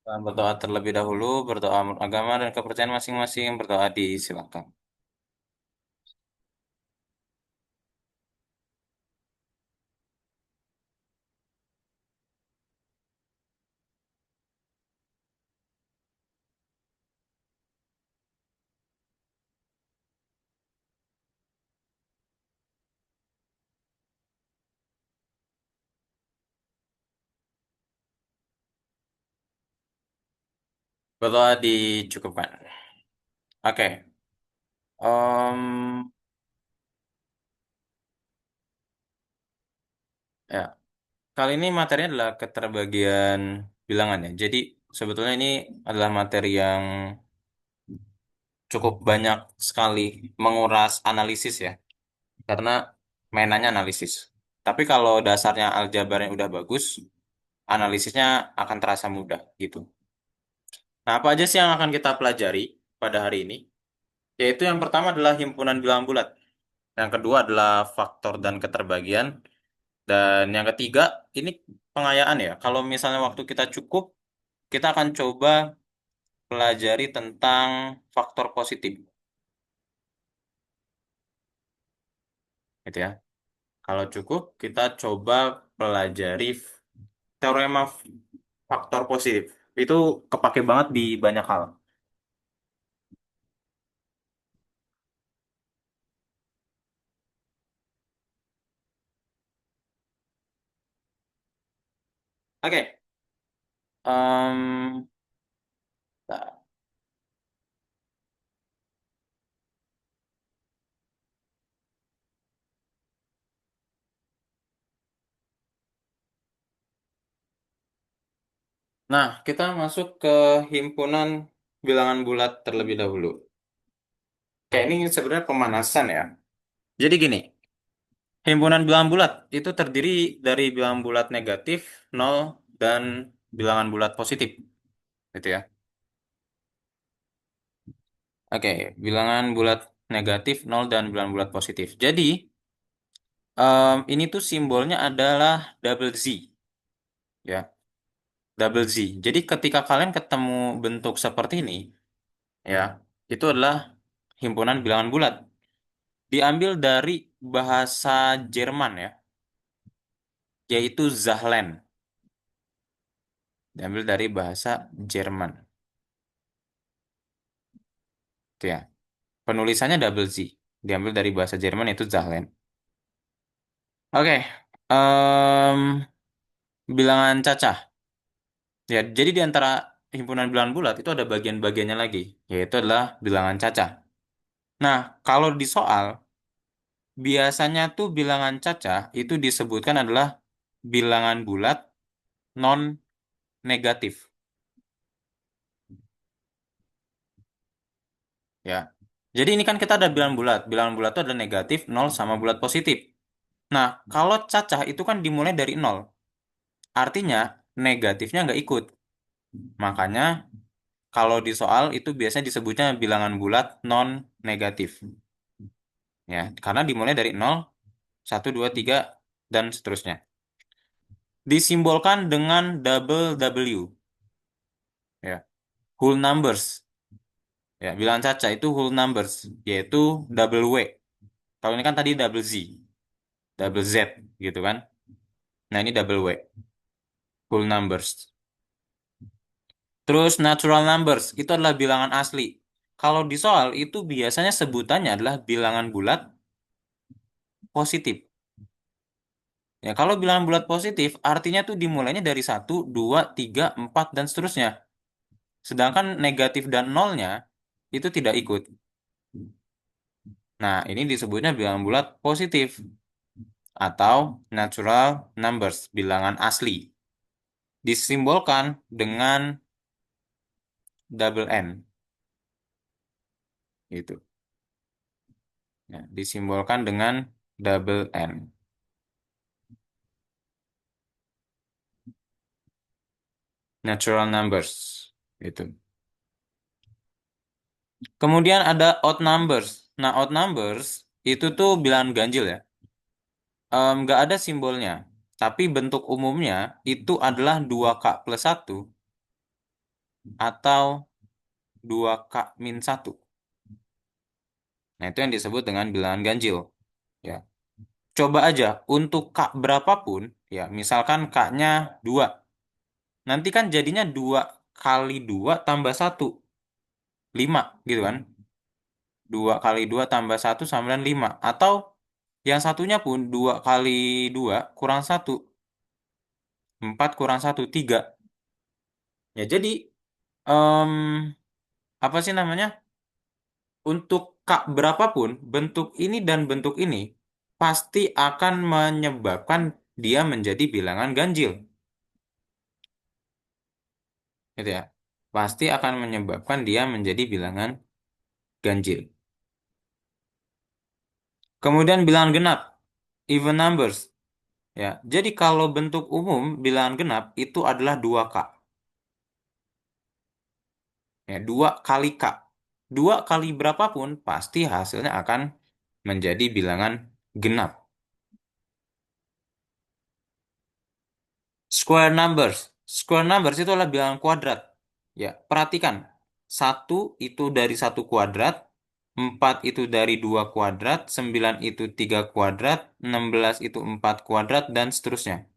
Berdoa terlebih dahulu, berdoa menurut agama dan kepercayaan masing-masing, berdoa disilakan. Berdoa dicukupkan. Oke. Em, ya, kali ini materinya adalah keterbagian bilangan ya. Jadi sebetulnya ini adalah materi yang cukup banyak sekali menguras analisis ya, karena mainannya analisis. Tapi kalau dasarnya aljabarnya udah bagus, analisisnya akan terasa mudah gitu. Nah, apa aja sih yang akan kita pelajari pada hari ini? Yaitu yang pertama adalah himpunan bilangan bulat. Yang kedua adalah faktor dan keterbagian. Dan yang ketiga, ini pengayaan ya. Kalau misalnya waktu kita cukup, kita akan coba pelajari tentang faktor positif. Gitu ya. Kalau cukup, kita coba pelajari teorema faktor positif. Itu kepake banget di banyak hal. Oke. Em, nah, kita masuk ke himpunan bilangan bulat terlebih dahulu. Kayak ini sebenarnya pemanasan ya. Jadi gini, himpunan bilangan bulat itu terdiri dari bilangan bulat negatif, nol, dan bilangan bulat positif. Gitu ya. Oke, bilangan bulat negatif, nol, dan bilangan bulat positif. Jadi, ini tuh simbolnya adalah double Z. Ya, double Z. Jadi ketika kalian ketemu bentuk seperti ini, ya, itu adalah himpunan bilangan bulat. Diambil dari bahasa Jerman ya, yaitu Zahlen. Diambil dari bahasa Jerman. Itu ya. Penulisannya double Z. Diambil dari bahasa Jerman yaitu Zahlen. Oke. Bilangan cacah. Ya, jadi di antara himpunan bilangan bulat itu ada bagian-bagiannya lagi, yaitu adalah bilangan cacah. Nah, kalau di soal, biasanya tuh bilangan cacah itu disebutkan adalah bilangan bulat non negatif. Ya. Jadi ini kan kita ada bilangan bulat. Bilangan bulat itu ada negatif, nol, sama bulat positif. Nah, kalau cacah itu kan dimulai dari nol. Artinya negatifnya nggak ikut. Makanya kalau di soal itu biasanya disebutnya bilangan bulat non negatif. Ya, karena dimulai dari nol, satu, 2, 3, dan seterusnya. Disimbolkan dengan double W. Ya, whole numbers. Ya, bilangan cacah itu whole numbers, yaitu double W. Kalau ini kan tadi double Z, double Z gitu kan. Nah, ini double W, whole numbers. Terus natural numbers itu adalah bilangan asli. Kalau di soal itu biasanya sebutannya adalah bilangan bulat positif. Ya, kalau bilangan bulat positif artinya tuh dimulainya dari satu, 2, 3, 4, dan seterusnya. Sedangkan negatif dan nolnya itu tidak ikut. Nah, ini disebutnya bilangan bulat positif atau natural numbers, bilangan asli. Disimbolkan dengan double N. Gitu. Ya, disimbolkan dengan double N. Natural numbers. Itu. Kemudian ada odd numbers. Nah, odd numbers itu tuh bilangan ganjil ya. Nggak ada simbolnya. Tapi bentuk umumnya itu adalah 2K plus 1 atau 2K min 1. Nah, itu yang disebut dengan bilangan ganjil. Ya. Coba aja untuk K berapapun, ya, misalkan K-nya 2. Nanti kan jadinya 2 kali 2 tambah 1, 5, gitu kan? 2 kali 2 tambah 1 sama dengan 5. Atau yang satunya pun 2 kali 2 kurang 1, 4 kurang 1, 3. Ya, jadi, em, apa sih namanya? Untuk K berapapun, bentuk ini dan bentuk ini pasti akan menyebabkan dia menjadi bilangan ganjil. Gitu ya. Pasti akan menyebabkan dia menjadi bilangan ganjil. Kemudian bilangan genap, even numbers. Ya, jadi kalau bentuk umum bilangan genap itu adalah 2K. Ya, 2 kali K. 2 kali berapapun pasti hasilnya akan menjadi bilangan genap. Square numbers. Square numbers itu adalah bilangan kuadrat. Ya, perhatikan. Satu itu dari satu kuadrat, 4 itu dari 2 kuadrat, 9 itu 3 kuadrat, 16 itu 4 kuadrat, dan seterusnya.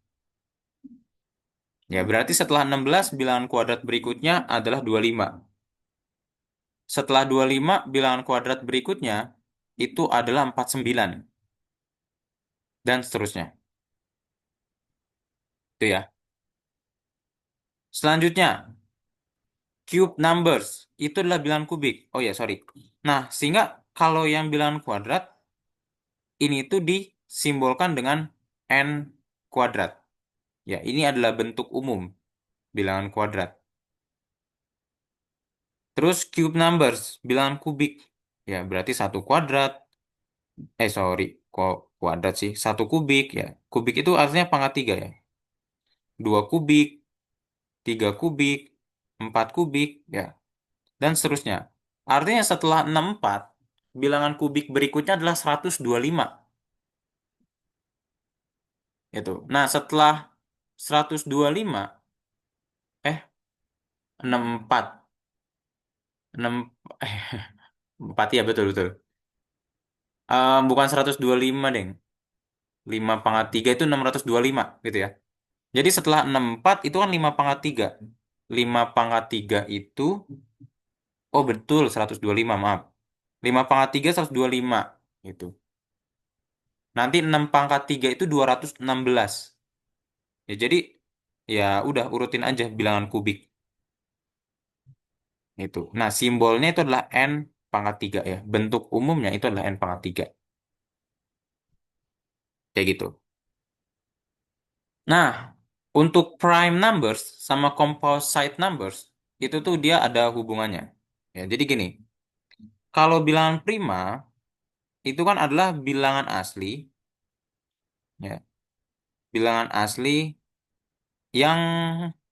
Ya, berarti setelah 16, bilangan kuadrat berikutnya adalah 25. Setelah 25, bilangan kuadrat berikutnya itu adalah 49, dan seterusnya. Itu ya. Selanjutnya, cube numbers. Itu adalah bilangan kubik. Oh ya, sorry. Nah, sehingga kalau yang bilangan kuadrat, ini tuh disimbolkan dengan n kuadrat. Ya, ini adalah bentuk umum bilangan kuadrat. Terus cube numbers, bilangan kubik. Ya, berarti satu kuadrat. Sorry, kok kuadrat sih? Satu kubik ya. Kubik itu artinya pangkat 3 ya. Dua kubik, 3 kubik, 4 kubik, ya. Dan seterusnya. Artinya setelah 64, bilangan kubik berikutnya adalah 125. Itu. Nah, setelah 125, eh, 64. 6, eh, 4 ya, betul, betul. Bukan 125, Deng. 5 pangkat 3 itu 625, gitu ya. Jadi setelah 64 itu kan 5 pangkat 3. 5 pangkat 3 itu, oh betul, 125, maaf. 5 pangkat 3, 125. Gitu. Nanti 6 pangkat 3 itu 216. Ya, jadi, ya udah urutin aja bilangan kubik. Itu. Nah, simbolnya itu adalah N pangkat 3 ya. Bentuk umumnya itu adalah N pangkat 3. Kayak gitu. Nah, untuk prime numbers sama composite numbers, itu tuh dia ada hubungannya. Ya, jadi gini, kalau bilangan prima, itu kan adalah bilangan asli, ya, bilangan asli yang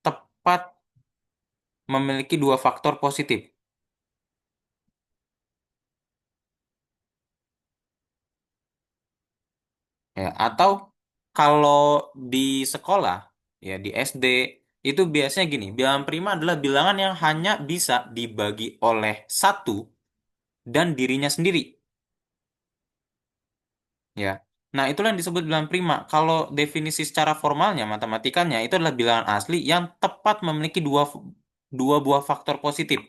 tepat memiliki dua faktor positif. Ya, atau kalau di sekolah, ya di SD, itu biasanya gini, bilangan prima adalah bilangan yang hanya bisa dibagi oleh satu dan dirinya sendiri. Ya. Nah, itulah yang disebut bilangan prima. Kalau definisi secara formalnya, matematikanya, itu adalah bilangan asli yang tepat memiliki dua buah faktor positif.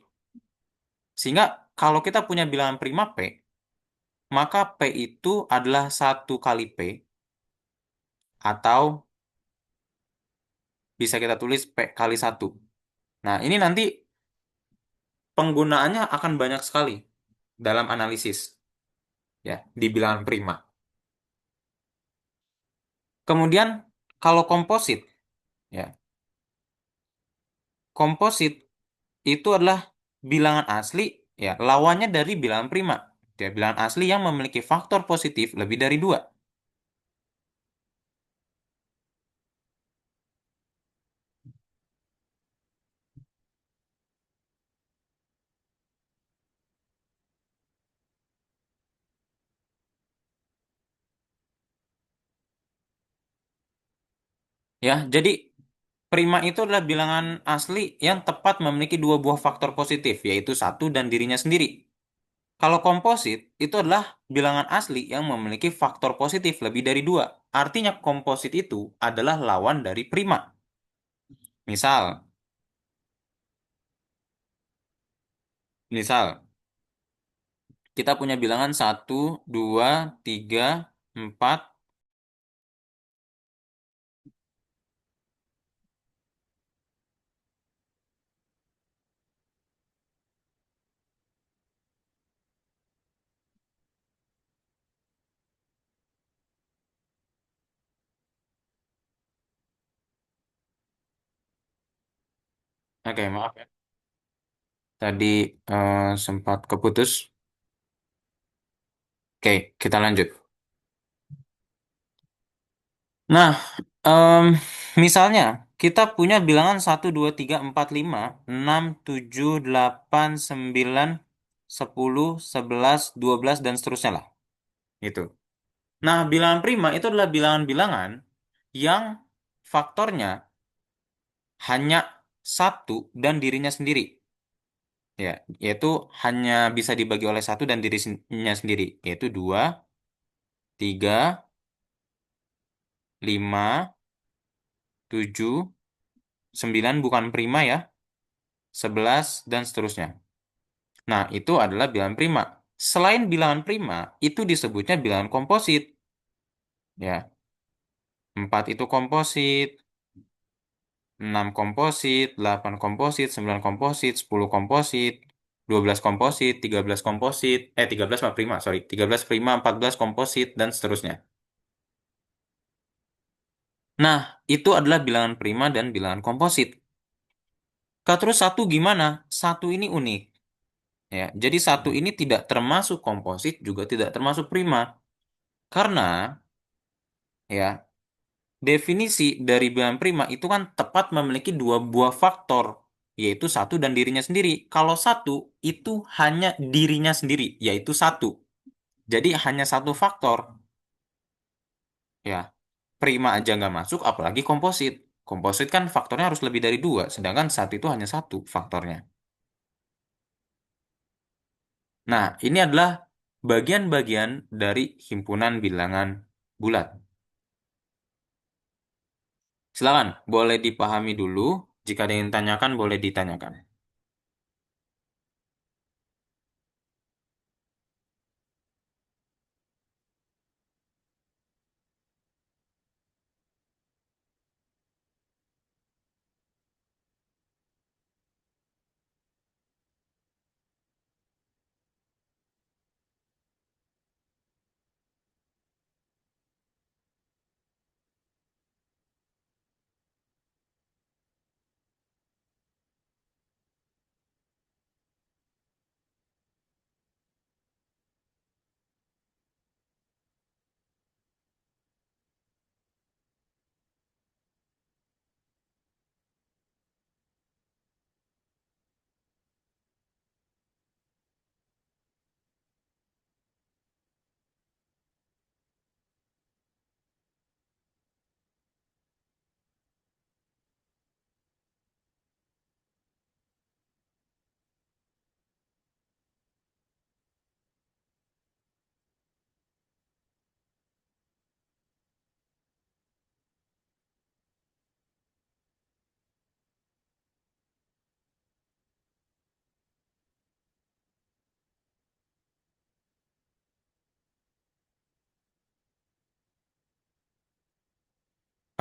Sehingga kalau kita punya bilangan prima P, maka P itu adalah satu kali P, atau bisa kita tulis P kali satu. Nah, ini nanti penggunaannya akan banyak sekali dalam analisis, ya, di bilangan prima. Kemudian, kalau komposit, ya, komposit itu adalah bilangan asli, ya, lawannya dari bilangan prima. Ya, bilangan asli yang memiliki faktor positif lebih dari dua. Ya, jadi prima itu adalah bilangan asli yang tepat memiliki dua buah faktor positif, yaitu satu dan dirinya sendiri. Kalau komposit itu adalah bilangan asli yang memiliki faktor positif lebih dari dua. Artinya komposit itu adalah lawan dari prima. Misal, misal kita punya bilangan satu, 2, 3, 4. Oke, maaf ya. Tadi sempat keputus. Oke, kita lanjut. Nah, em, misalnya kita punya bilangan satu 2 3 4 5 6 7 8 9 10 11 12 dan seterusnya lah. Itu. Nah, bilangan prima itu adalah bilangan-bilangan yang faktornya hanya satu dan dirinya sendiri. Ya, yaitu hanya bisa dibagi oleh satu dan dirinya sendiri, yaitu 2, 3, 5, 7, 9 bukan prima ya, 11 dan seterusnya. Nah, itu adalah bilangan prima. Selain bilangan prima, itu disebutnya bilangan komposit. Ya, 4 itu komposit, 6 komposit, 8 komposit, 9 komposit, 10 komposit, 12 komposit, 13 komposit, 13 mah prima, sorry, 13 prima, 14 komposit, dan seterusnya. Nah, itu adalah bilangan prima dan bilangan komposit. Terus satu gimana? Satu ini unik. Ya, jadi satu ini tidak termasuk komposit, juga tidak termasuk prima. Karena, ya, definisi dari bilangan prima itu kan tepat memiliki dua buah faktor, yaitu satu dan dirinya sendiri. Kalau satu, itu hanya dirinya sendiri, yaitu satu. Jadi hanya satu faktor. Ya, prima aja nggak masuk, apalagi komposit. Komposit kan faktornya harus lebih dari dua, sedangkan satu itu hanya satu faktornya. Nah, ini adalah bagian-bagian dari himpunan bilangan bulat. Silakan, boleh dipahami dulu. Jika ada yang ditanyakan, boleh ditanyakan.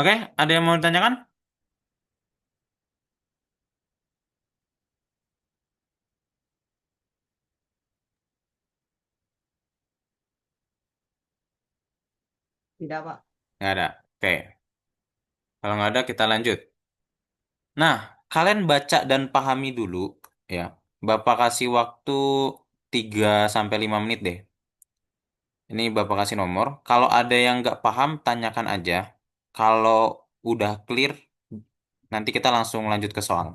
Oke, ada yang mau ditanyakan? Tidak, Pak. Nggak ada. Oke, kalau nggak ada kita lanjut. Nah, kalian baca dan pahami dulu ya. Bapak kasih waktu 3 sampai 5 menit deh. Ini Bapak kasih nomor. Kalau ada yang nggak paham, tanyakan aja. Kalau udah clear, nanti kita langsung lanjut ke soal.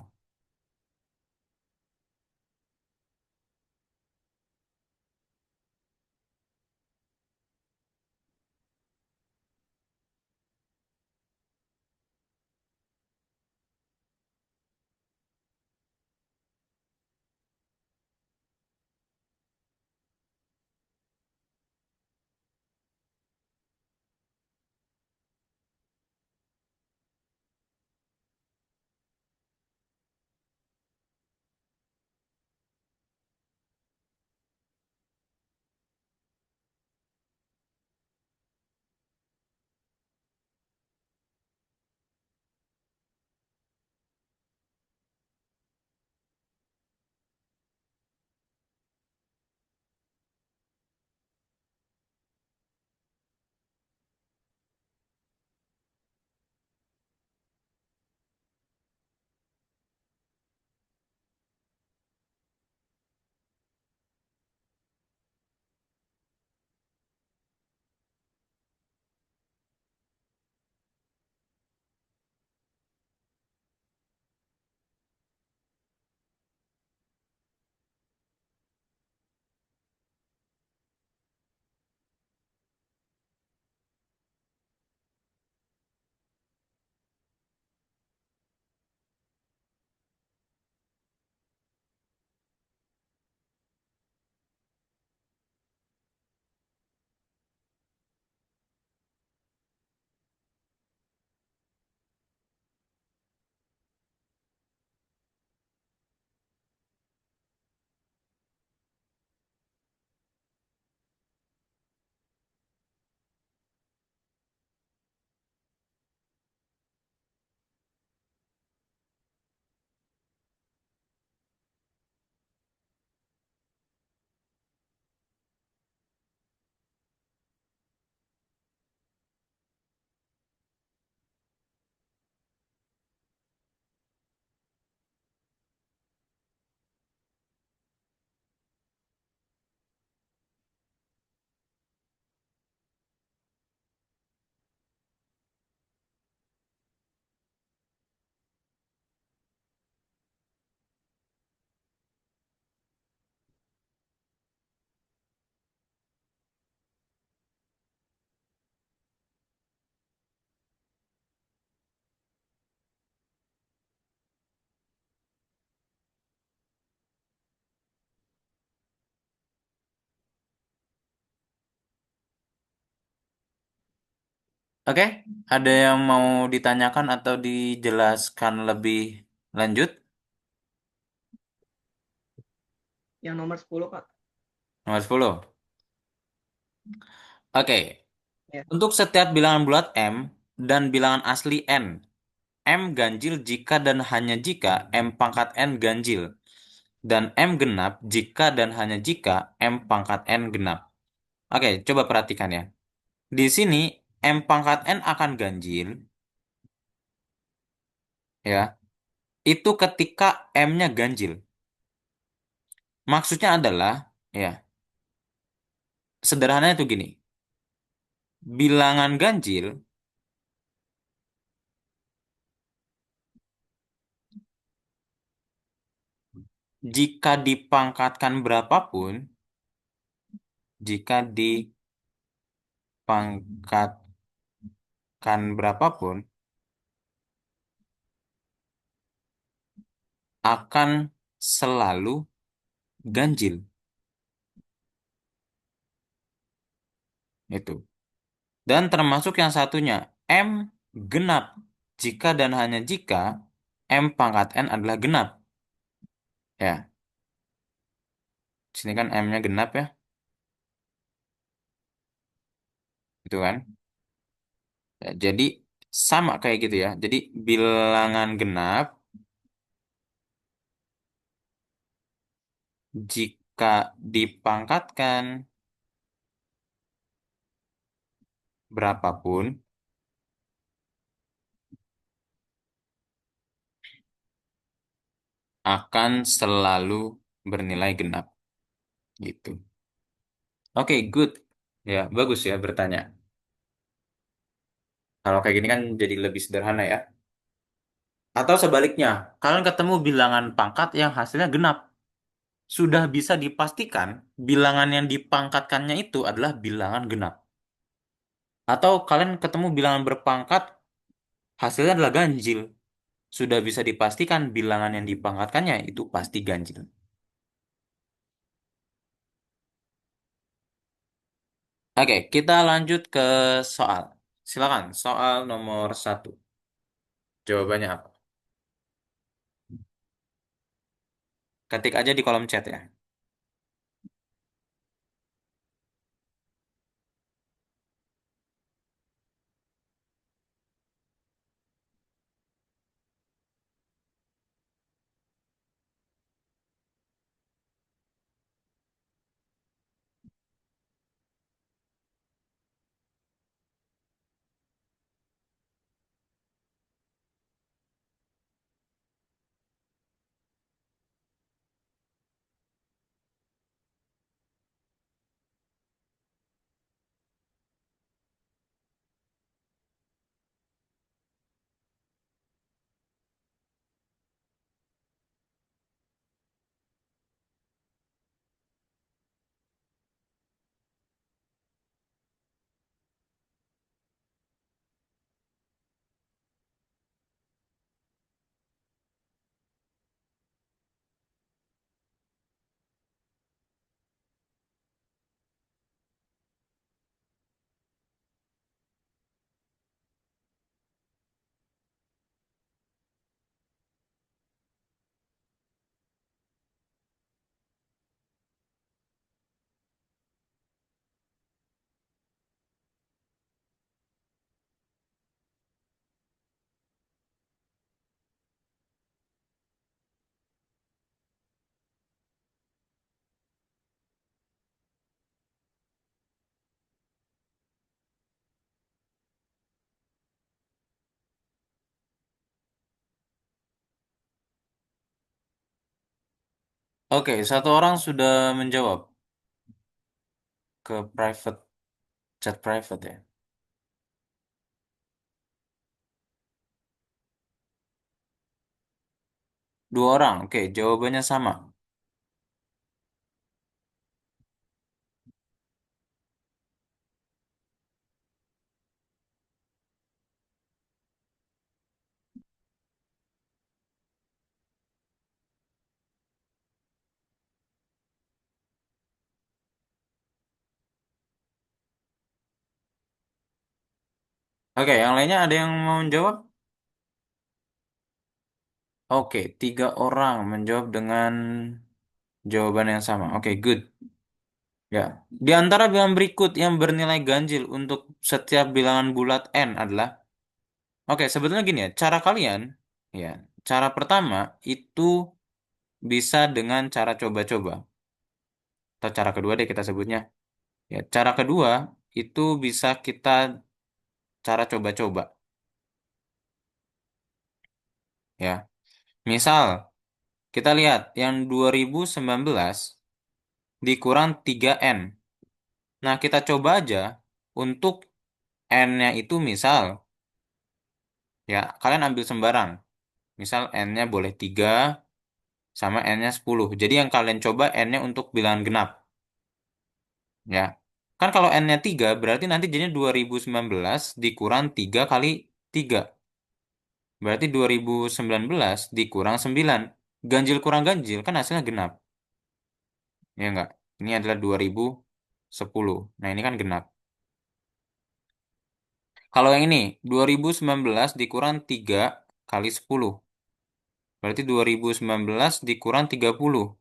Oke, ada yang mau ditanyakan atau dijelaskan lebih lanjut? Yang nomor 10, Pak. Nomor 10. Oke, Ya. untuk setiap bilangan bulat M dan bilangan asli N, M ganjil jika dan hanya jika M pangkat N ganjil, dan M genap jika dan hanya jika M pangkat N genap. Oke, coba perhatikan ya. Di sini M pangkat N akan ganjil, ya. Itu ketika M-nya ganjil. Maksudnya adalah, ya, sederhananya itu gini. Bilangan ganjil jika dipangkatkan berapapun, jika dipangkatkan berapapun, akan selalu ganjil. Itu. Dan termasuk yang satunya, M genap. Jika dan hanya jika M pangkat N adalah genap. Ya, sini kan M-nya genap ya. Itu kan. Ya, jadi sama kayak gitu ya. Jadi bilangan genap jika dipangkatkan berapapun akan selalu bernilai genap gitu. Oke, good. Ya, bagus ya bertanya. Kalau kayak gini kan jadi lebih sederhana ya. Atau sebaliknya, kalian ketemu bilangan pangkat yang hasilnya genap. Sudah bisa dipastikan bilangan yang dipangkatkannya itu adalah bilangan genap. Atau kalian ketemu bilangan berpangkat hasilnya adalah ganjil. Sudah bisa dipastikan bilangan yang dipangkatkannya itu pasti ganjil. Oke, kita lanjut ke soal. Silakan, soal nomor 1. Jawabannya apa? Ketik aja di kolom chat ya. Oke, satu orang sudah menjawab ke private, chat private ya. Dua orang, oke, jawabannya sama. Oke, yang lainnya ada yang mau menjawab? Oke, 3 orang menjawab dengan jawaban yang sama. Oke, good. Ya, di antara bilangan berikut yang bernilai ganjil untuk setiap bilangan bulat n adalah, oke, sebetulnya gini ya, cara kalian, ya, cara pertama itu bisa dengan cara coba-coba, atau cara kedua deh kita sebutnya. Ya, cara kedua itu bisa kita cara coba-coba, ya. Misal, kita lihat yang 2019 dikurang 3N. Nah, kita coba aja untuk N-nya itu misal, ya, kalian ambil sembarang. Misal N-nya boleh 3 sama N-nya 10. Jadi yang kalian coba N-nya untuk bilangan genap. Ya. Kan kalau N-nya 3 berarti nanti jadinya 2019 dikurang 3 kali 3. Berarti 2019 dikurang 9. Ganjil kurang ganjil kan hasilnya genap. Ya enggak? Ini adalah 2010. Nah ini kan genap. Kalau yang ini 2019 dikurang 3 kali 10. Berarti 2019 dikurang 30.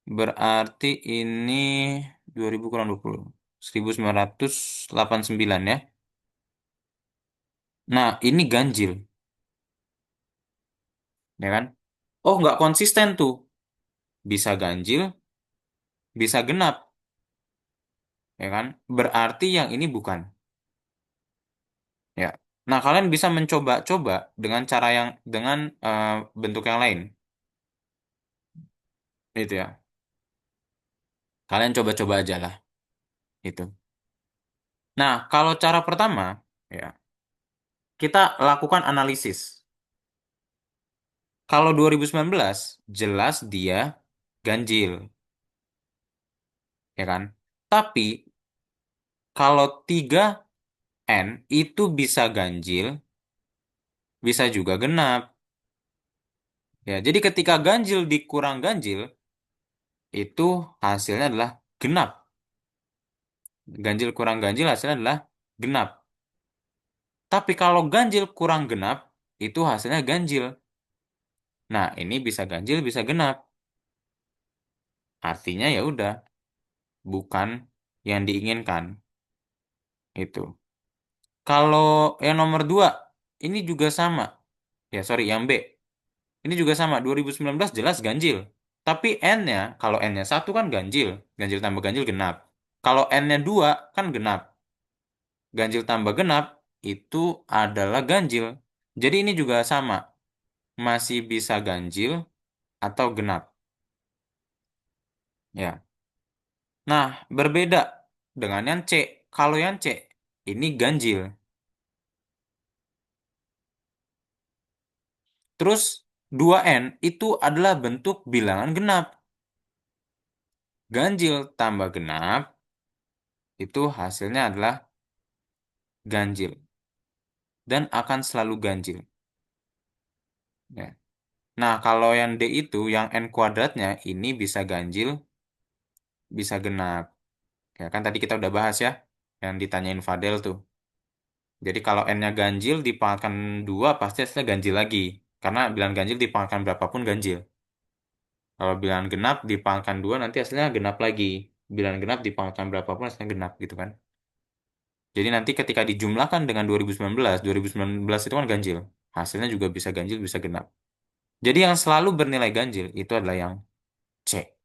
Berarti ini 2000 kurang 20. 1989 ya. Nah, ini ganjil, ya kan? Oh, nggak konsisten tuh. Bisa ganjil, bisa genap, ya kan? Berarti yang ini bukan, ya. Nah, kalian bisa mencoba-coba dengan cara yang dengan bentuk yang lain, itu ya. Kalian coba-coba aja lah, itu. Nah, kalau cara pertama, ya, kita lakukan analisis. Kalau 2019 jelas dia ganjil, ya kan? Tapi kalau 3N itu bisa ganjil, bisa juga genap. Ya, jadi ketika ganjil dikurang ganjil, itu hasilnya adalah genap. Ganjil kurang ganjil hasilnya adalah genap. Tapi kalau ganjil kurang genap, itu hasilnya ganjil. Nah, ini bisa ganjil, bisa genap. Artinya ya udah, bukan yang diinginkan. Itu. Kalau yang nomor 2, ini juga sama. Ya, sorry, yang B. Ini juga sama, 2019 jelas ganjil. Tapi N-nya, kalau N-nya 1 kan ganjil. Ganjil tambah ganjil genap. Kalau N-nya 2 kan genap. Ganjil tambah genap itu adalah ganjil. Jadi ini juga sama. Masih bisa ganjil atau genap. Ya. Nah, berbeda dengan yang C. Kalau yang C, ini ganjil. Terus 2N itu adalah bentuk bilangan genap. Ganjil tambah genap itu hasilnya adalah ganjil dan akan selalu ganjil. Ya. Nah, kalau yang D itu, yang N kuadratnya, ini bisa ganjil, bisa genap. Ya kan tadi kita udah bahas ya, yang ditanyain Fadel tuh. Jadi kalau N-nya ganjil dipangkalkan 2 pasti hasilnya ganjil lagi. Karena bilangan ganjil dipangkalkan berapapun ganjil. Kalau bilangan genap dipangkalkan 2 nanti hasilnya genap lagi. Bilangan genap dipangkalkan berapapun hasilnya genap gitu kan. Jadi nanti ketika dijumlahkan dengan 2019, 2019 itu kan ganjil. Hasilnya juga bisa ganjil, bisa genap. Jadi yang selalu bernilai ganjil itu adalah yang C.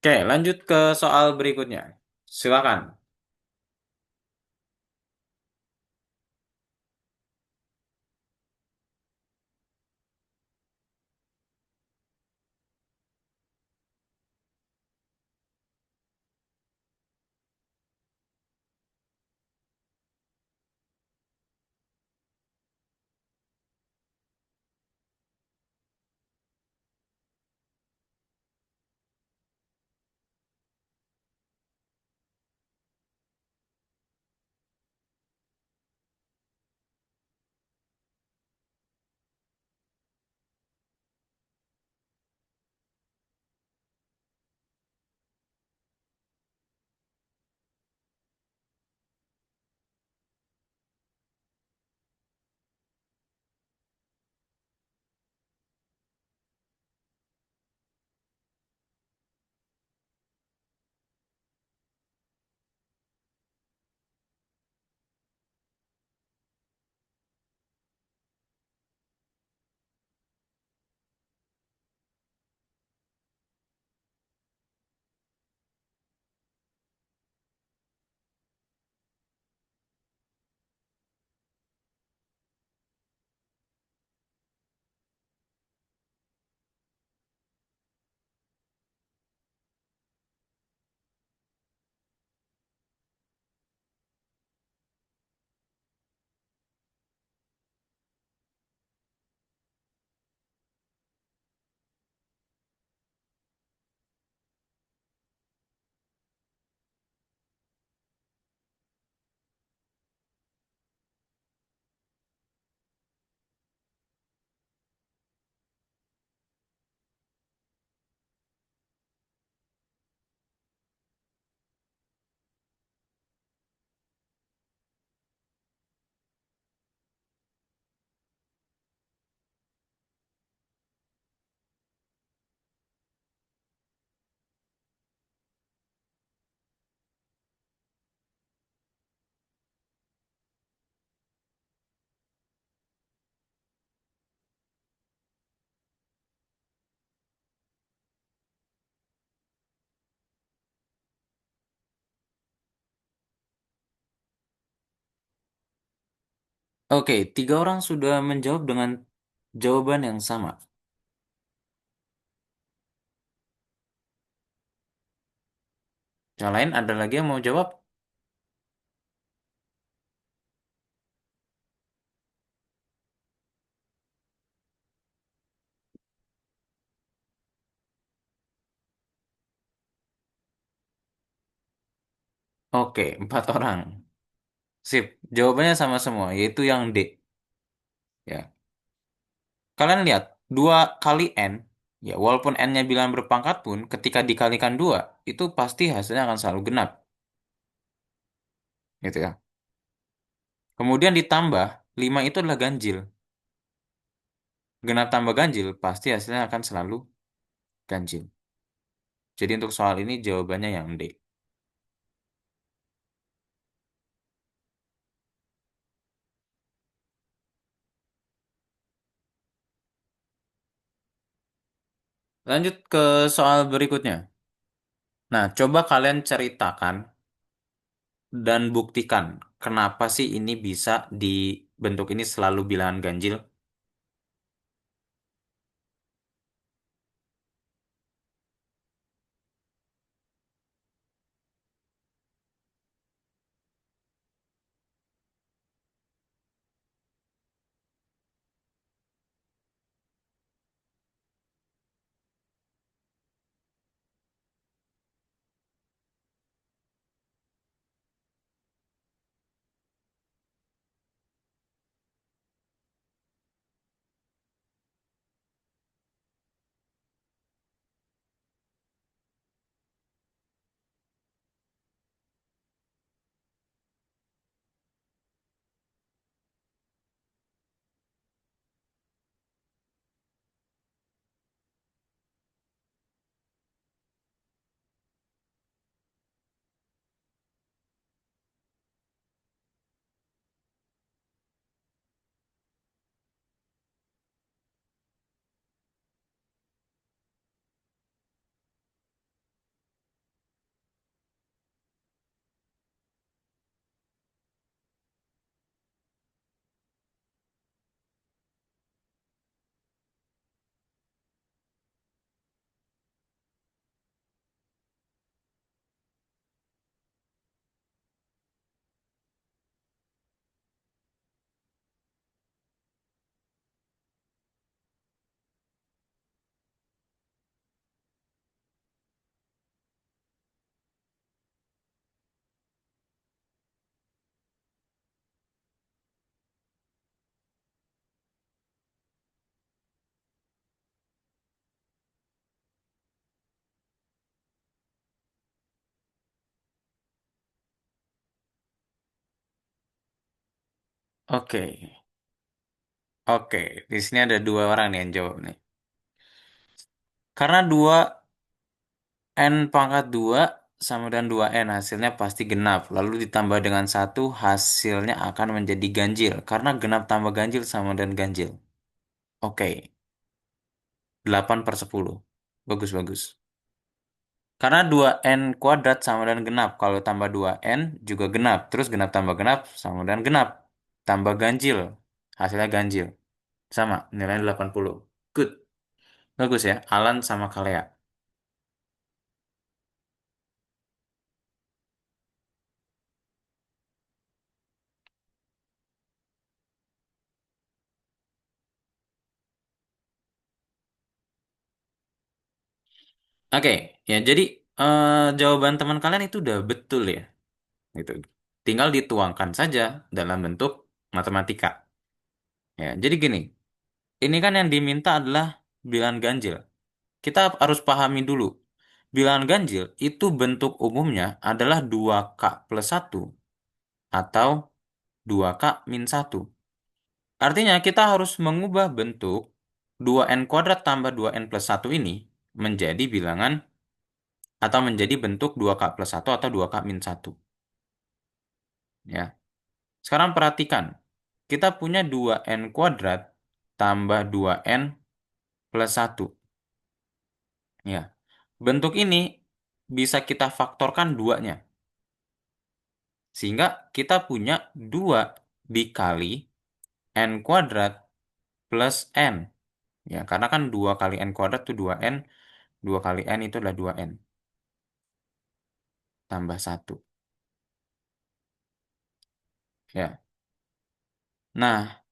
Oke, lanjut ke soal berikutnya. Silakan. Oke, tiga orang sudah menjawab dengan jawaban yang sama. Yang lain ada lagi yang mau jawab? Oke, empat orang. Sip, jawabannya sama semua, yaitu yang D. Ya, kalian lihat, 2 kali N, ya walaupun N-nya bilang berpangkat pun, ketika dikalikan 2, itu pasti hasilnya akan selalu genap. Gitu ya. Kemudian ditambah, 5 itu adalah ganjil. Genap tambah ganjil, pasti hasilnya akan selalu ganjil. Jadi untuk soal ini jawabannya yang D. Lanjut ke soal berikutnya. Nah, coba kalian ceritakan dan buktikan kenapa sih ini bisa dibentuk ini selalu bilangan ganjil. Oke, oke. Di sini ada dua orang nih yang jawab nih. Karena 2 N pangkat 2 sama dengan 2 N hasilnya pasti genap. Lalu ditambah dengan satu hasilnya akan menjadi ganjil. Karena genap tambah ganjil sama dengan ganjil. Oke, 8/10. Bagus, bagus. Karena 2N kuadrat sama dengan genap. Kalau tambah 2N juga genap. Terus genap tambah genap sama dengan genap. Tambah ganjil. Hasilnya ganjil. Sama, nilainya 80. Good. Bagus ya, Alan sama Kalea. Oke, ya jadi jawaban teman kalian itu udah betul ya. Gitu. Tinggal dituangkan saja dalam bentuk matematika. Ya, jadi gini, ini kan yang diminta adalah bilangan ganjil. Kita harus pahami dulu. Bilangan ganjil itu bentuk umumnya adalah 2K+1 atau 2K-1. Artinya kita harus mengubah bentuk 2N kuadrat tambah 2N+1 ini menjadi bilangan atau menjadi bentuk 2K+1 atau 2K-1. Ya. Sekarang perhatikan. Kita punya 2N kuadrat tambah 2N+1. Ya. Bentuk ini bisa kita faktorkan duanya. Sehingga kita punya 2 dikali n kuadrat plus n. Ya, karena kan 2 kali n kuadrat itu 2n, 2 kali n itu adalah 2n, tambah satu. Ya. Nah,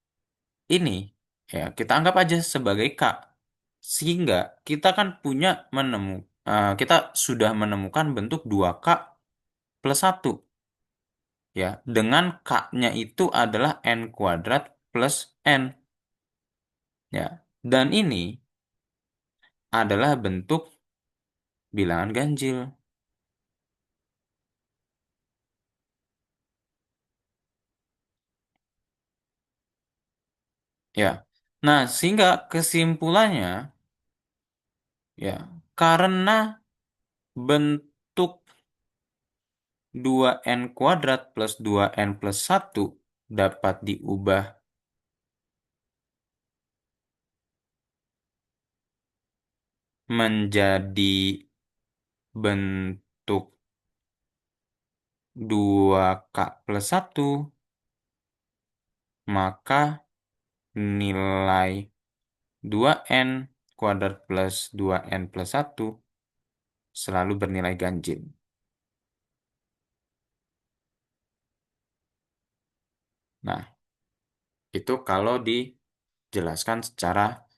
ini ya kita anggap aja sebagai K. Sehingga kita kan punya kita sudah menemukan bentuk 2K plus satu. Ya, dengan K-nya itu adalah n kuadrat plus n. Ya. Dan ini adalah bentuk bilangan ganjil. Ya. Nah, sehingga kesimpulannya ya, karena bentuk 2n kuadrat plus 2n plus satu dapat diubah menjadi bentuk 2k plus satu, maka nilai 2n kuadrat plus 2n plus satu selalu bernilai ganjil. Nah, itu kalau dijelaskan secara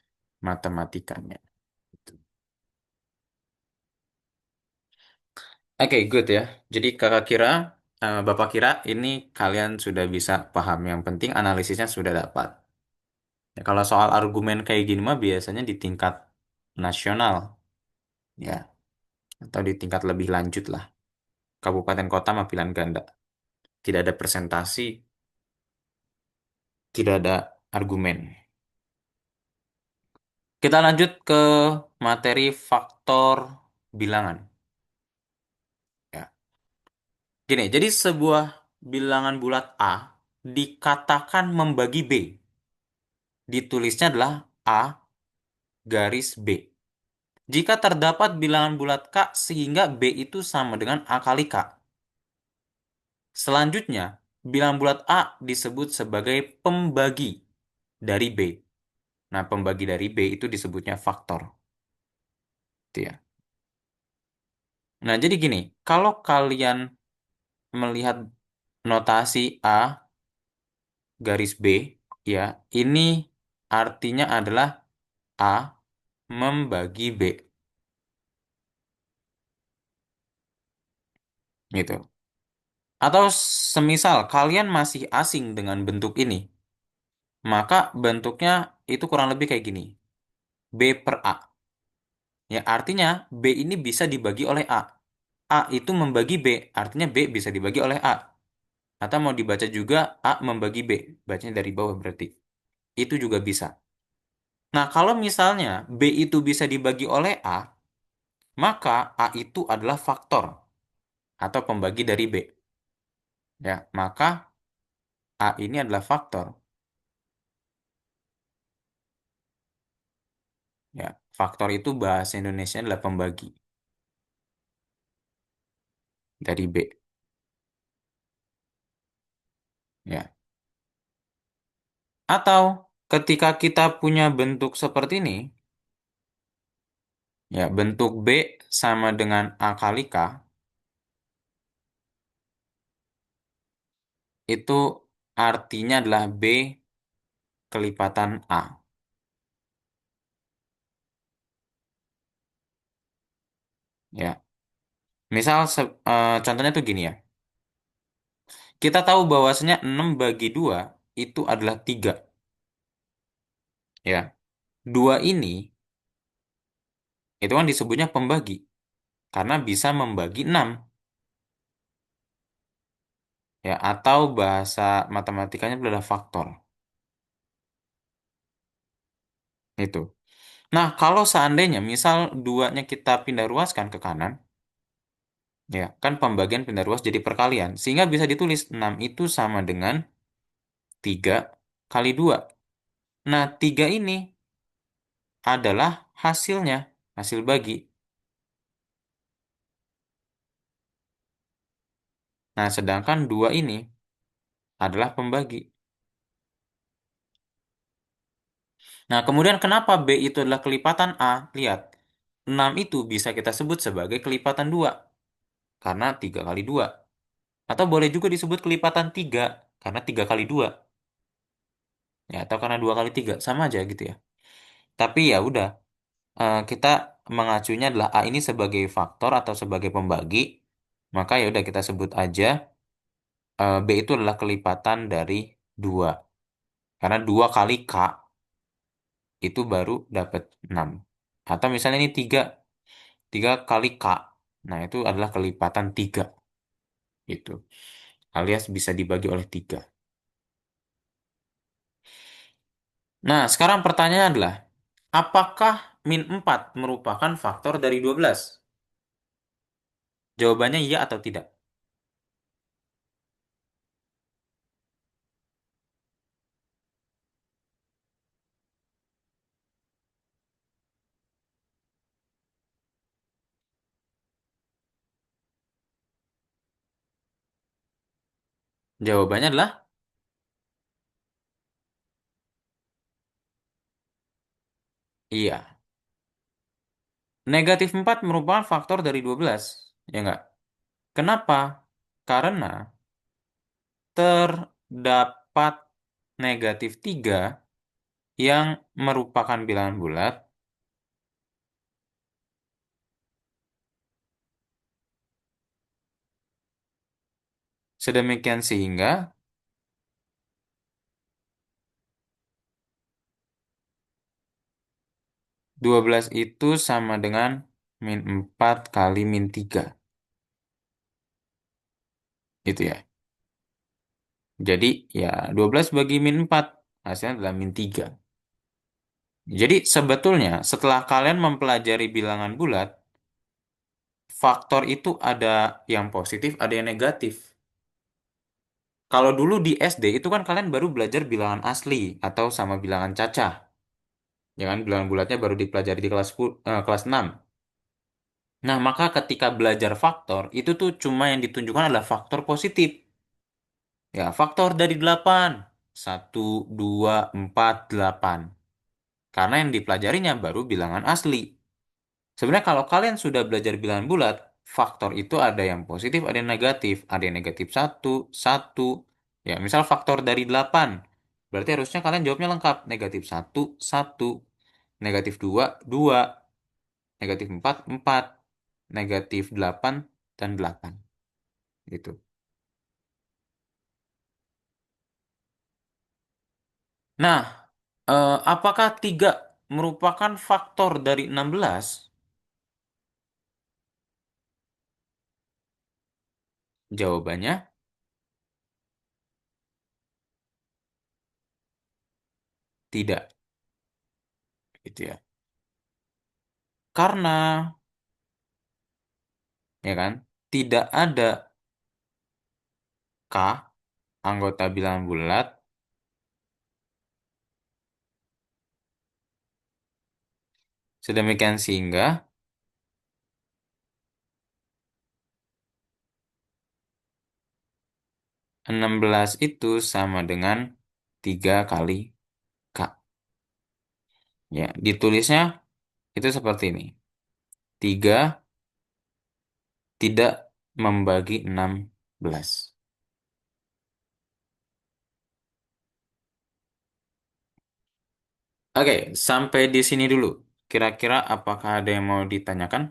matematikanya. Oke, good ya. Jadi Bapak kira ini kalian sudah bisa paham. Yang penting analisisnya sudah dapat. Ya, kalau soal argumen kayak gini mah biasanya di tingkat nasional, ya, atau di tingkat lebih lanjut lah. Kabupaten kota mah pilihan ganda. Tidak ada presentasi, tidak ada argumen. Kita lanjut ke materi faktor bilangan. Ya. Gini, jadi sebuah bilangan bulat A dikatakan membagi B. Ditulisnya adalah A garis B. Jika terdapat bilangan bulat K sehingga B itu sama dengan A kali K. Selanjutnya, bilangan bulat A disebut sebagai pembagi dari B. Nah, pembagi dari B itu disebutnya faktor. Itu ya. Nah, jadi gini, kalau kalian melihat notasi A garis B, ya, ini artinya adalah A membagi B. Gitu. Atau semisal kalian masih asing dengan bentuk ini, maka bentuknya itu kurang lebih kayak gini. B per A. Ya, artinya B ini bisa dibagi oleh A. A itu membagi B, artinya B bisa dibagi oleh A. Atau mau dibaca juga A membagi B, bacanya dari bawah berarti. Itu juga bisa. Nah, kalau misalnya B itu bisa dibagi oleh A, maka A itu adalah faktor atau pembagi dari B. Ya, maka A ini adalah faktor. Ya, faktor itu bahasa Indonesia adalah pembagi dari B. Ya. Atau ketika kita punya bentuk seperti ini, ya, bentuk B sama dengan A kali K, itu artinya adalah B kelipatan A. Ya. Misal contohnya tuh gini ya. Kita tahu bahwasanya 6 bagi 2 itu adalah 3. Ya. 2 ini itu kan disebutnya pembagi karena bisa membagi 6. Ya, atau bahasa matematikanya adalah faktor. Itu. Nah, kalau seandainya misal duanya kita pindah ruaskan ke kanan, ya, kan pembagian pindah ruas jadi perkalian. Sehingga bisa ditulis 6 itu sama dengan 3 kali 2. Nah, 3 ini adalah hasilnya, hasil bagi. Nah, sedangkan 2 ini adalah pembagi. Nah, kemudian kenapa B itu adalah kelipatan A? Lihat, 6 itu bisa kita sebut sebagai kelipatan 2 karena 3 kali 2. Atau boleh juga disebut kelipatan 3 karena 3 kali 2. Ya, atau karena 2 kali 3. Sama aja gitu ya. Tapi ya udah, kita mengacunya adalah A ini sebagai faktor atau sebagai pembagi. Maka ya udah kita sebut aja B itu adalah kelipatan dari 2. Karena 2 kali K itu baru dapat 6. Atau misalnya ini 3, 3 kali K. Nah, itu adalah kelipatan 3. Gitu. Alias bisa dibagi oleh 3. Nah, sekarang pertanyaannya adalah, apakah min 4 merupakan faktor dari 12? Jawabannya iya atau tidak? Jawabannya adalah iya. Negatif 4 merupakan faktor dari 12. Ya enggak? Kenapa? Karena terdapat negatif 3 yang merupakan bilangan bulat, sedemikian sehingga 12 itu sama dengan min 4 kali min 3. Gitu ya. Jadi ya 12 bagi min 4 hasilnya adalah min 3. Jadi sebetulnya setelah kalian mempelajari bilangan bulat, faktor itu ada yang positif, ada yang negatif. Kalau dulu di SD itu kan kalian baru belajar bilangan asli atau sama bilangan cacah. Ya kan bilangan bulatnya baru dipelajari di kelas 10, kelas 6. Nah, maka ketika belajar faktor, itu tuh cuma yang ditunjukkan adalah faktor positif. Ya, faktor dari 8. 1, 2, 4, 8. Karena yang dipelajarinya baru bilangan asli. Sebenarnya kalau kalian sudah belajar bilangan bulat, faktor itu ada yang positif, ada yang negatif. Ada yang negatif 1, 1. Ya, misal faktor dari 8. Berarti harusnya kalian jawabnya lengkap. Negatif 1, 1. Negatif 2, 2. Negatif 4, 4. Negatif 8, dan 8. Gitu. Nah, apakah 3 merupakan faktor dari 16? Jawabannya tidak. Gitu ya. Karena, ya kan, tidak ada K anggota bilangan bulat, sedemikian sehingga 16 itu sama dengan 3 kali K. Ya, ditulisnya itu seperti ini. 3 tidak membagi 16. Oke, sampai di sini dulu. Kira-kira apakah ada yang mau ditanyakan?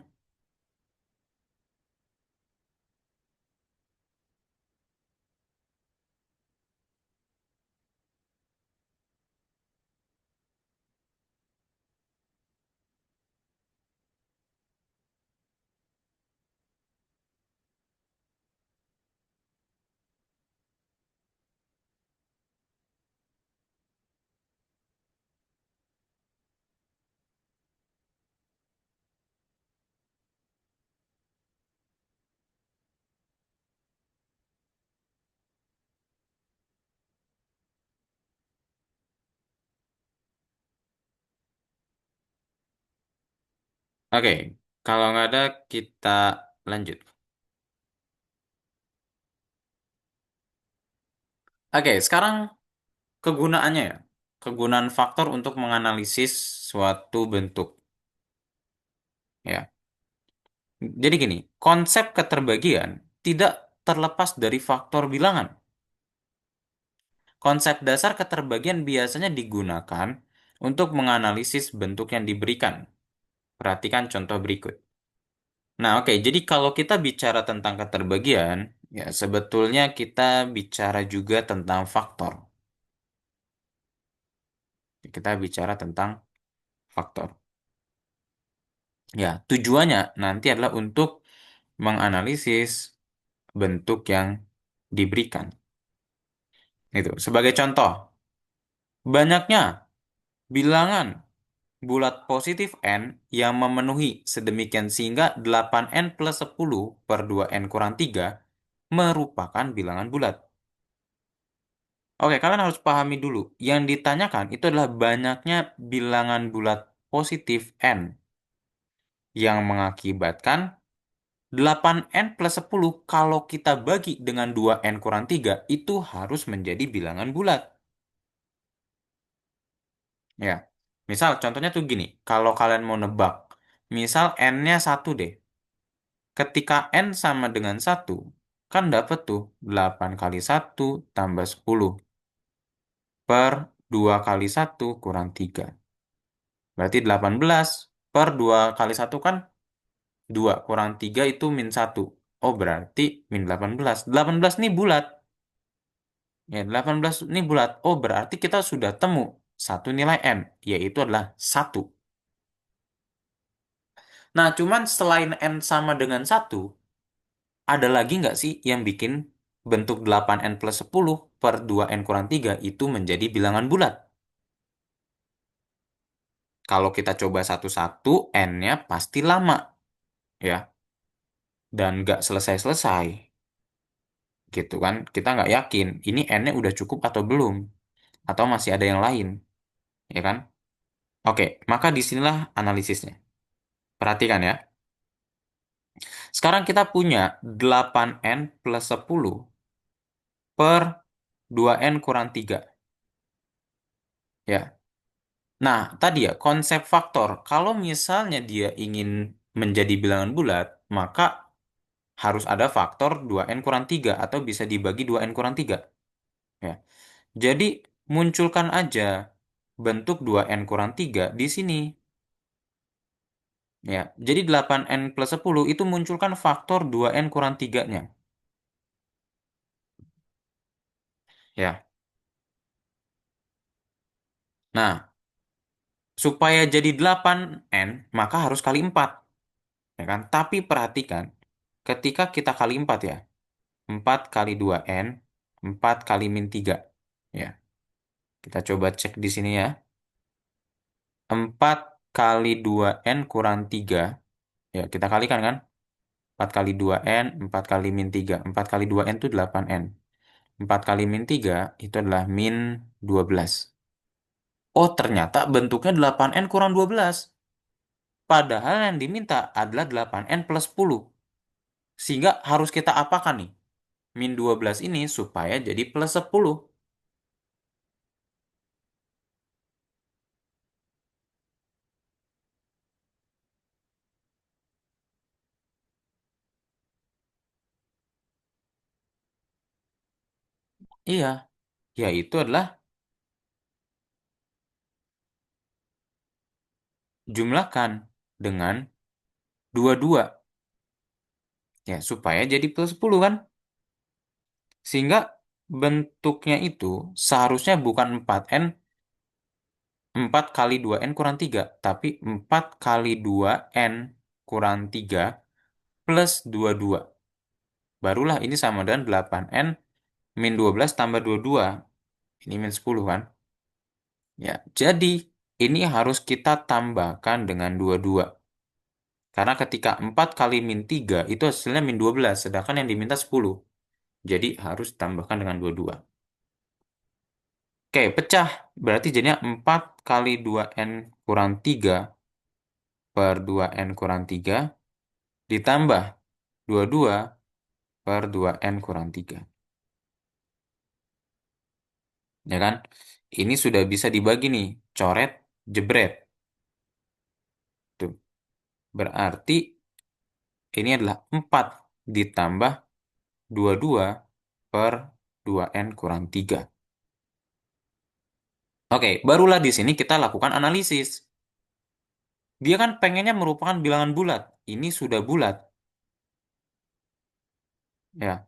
Oke, kalau nggak ada kita lanjut. Oke, sekarang kegunaannya ya. kegunaan faktor untuk menganalisis suatu bentuk. Ya, jadi gini, konsep keterbagian tidak terlepas dari faktor bilangan. Konsep dasar keterbagian biasanya digunakan untuk menganalisis bentuk yang diberikan. Perhatikan contoh berikut. Nah, oke, jadi kalau kita bicara tentang keterbagian, ya sebetulnya kita bicara juga tentang faktor. Kita bicara tentang faktor. Ya, tujuannya nanti adalah untuk menganalisis bentuk yang diberikan. Itu. Sebagai contoh, banyaknya bilangan bulat positif n yang memenuhi sedemikian sehingga 8n plus 10 per 2n kurang 3 merupakan bilangan bulat. Oke, kalian harus pahami dulu. Yang ditanyakan itu adalah banyaknya bilangan bulat positif n yang mengakibatkan 8n plus 10 kalau kita bagi dengan 2n kurang 3 itu harus menjadi bilangan bulat. Ya, misal contohnya tuh gini, kalau kalian mau nebak, misal n-nya 1 deh. Ketika n sama dengan 1, kan dapet tuh 8 kali 1 tambah 10 per 2 kali 1 kurang 3. Berarti 18 per 2 kali 1 kan 2 kurang 3 itu min 1. Oh berarti min 18. 18 ini bulat. Ya 18 ini bulat. Oh berarti kita sudah temu satu nilai n, yaitu adalah 1. Nah cuman selain n sama dengan 1, ada lagi nggak sih yang bikin bentuk 8n plus 10 per 2n kurang 3 itu menjadi bilangan bulat? Kalau kita coba satu-satu, n-nya pasti lama, ya. Dan nggak selesai-selesai, gitu kan. Kita nggak yakin, ini n-nya udah cukup atau belum, atau masih ada yang lain, ya kan? Oke, maka disinilah analisisnya. Perhatikan ya. Sekarang kita punya 8n plus 10 per 2n kurang 3. Ya. Nah, tadi ya, konsep faktor. Kalau misalnya dia ingin menjadi bilangan bulat, maka harus ada faktor 2n kurang 3 atau bisa dibagi 2n kurang 3. Ya. Jadi, munculkan aja bentuk 2n kurang 3 di sini. Ya. Jadi 8n plus 10 itu munculkan faktor 2n kurang 3-nya. Ya. Nah, supaya jadi 8n, maka harus kali 4. Ya kan? Tapi perhatikan, ketika kita kali 4 ya, 4 kali 2n, 4 kali min 3. Ya, kita coba cek di sini ya. 4 kali 2n kurang 3. Ya, kita kalikan kan? 4 kali 2n, 4 kali min 3. 4 kali 2n itu 8n. 4 kali min 3 itu adalah min 12. Oh, ternyata bentuknya 8n kurang 12. Padahal yang diminta adalah 8n plus 10. Sehingga harus kita apakan nih? Min 12 ini supaya jadi plus 10. Iya, yaitu adalah jumlahkan dengan 22. Ya, supaya jadi plus 10 kan? Sehingga bentuknya itu seharusnya bukan 4n, 4 kali 2n kurang 3, tapi 4 kali 2n kurang 3 plus 22. Barulah ini sama dengan 8n min 12 tambah 22. Ini min 10 kan? Ya, jadi ini harus kita tambahkan dengan 22. Karena ketika 4 kali min 3 itu hasilnya min 12, sedangkan yang diminta 10. Jadi harus tambahkan dengan 22. Oke, pecah. Berarti jadinya 4 kali 2n kurang 3 per 2n kurang 3 ditambah 22 per 2n kurang 3. Ya kan? ini sudah bisa dibagi nih, coret, jebret. Tuh. Berarti ini adalah 4 ditambah 22 per 2N kurang 3. Oke, barulah di sini kita lakukan analisis. Dia kan pengennya merupakan bilangan bulat. Ini sudah bulat. Ya,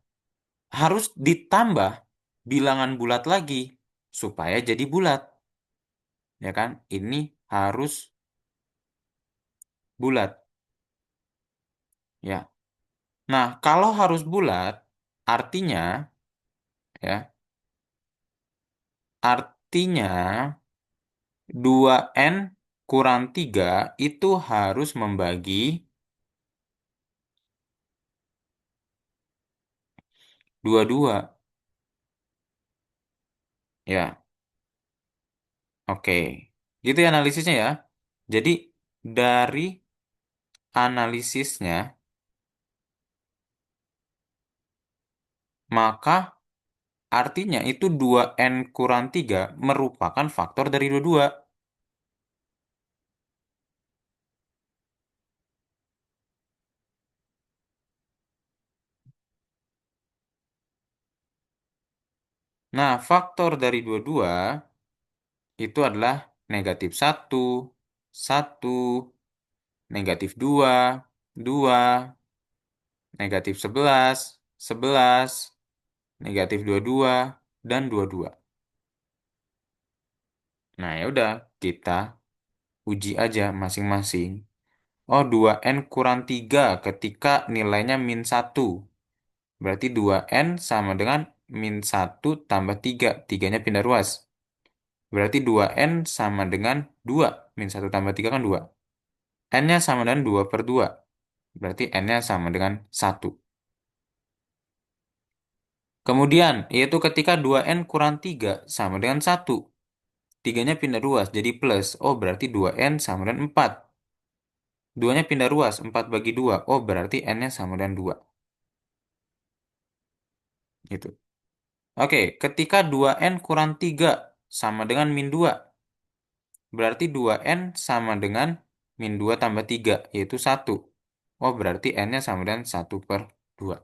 harus ditambah bilangan bulat lagi supaya jadi bulat. Ya kan? Ini harus bulat. Ya. Nah, kalau harus bulat, artinya ya, artinya 2N kurang 3 itu harus membagi 22. Ya, oke. Gitu ya analisisnya ya. Jadi dari analisisnya, maka artinya itu 2N kurang 3 merupakan faktor dari 22. Nah, faktor dari 22 itu adalah negatif 1, 1, negatif 2, 2, negatif 11, 11, negatif 22, dan 22. Nah, ya udah, kita uji aja masing-masing. Oh, 2N kurang 3 ketika nilainya min 1. Berarti 2N sama dengan min 1 tambah 3. 3-nya pindah ruas. Berarti 2N sama dengan 2. Min 1 tambah 3 kan 2. N-nya sama dengan 2 per 2. Berarti N-nya sama dengan 1. Kemudian, yaitu ketika 2N kurang 3 sama dengan 1. 3-nya pindah ruas jadi plus. Oh, berarti 2N sama dengan 4. 2-nya pindah ruas, 4 bagi 2. Oh, berarti N-nya sama dengan 2. Gitu. Oke, ketika 2N kurang 3 sama dengan min 2. Berarti 2N sama dengan min 2 tambah 3, yaitu 1. Oh, berarti N-nya sama dengan 1 per 2.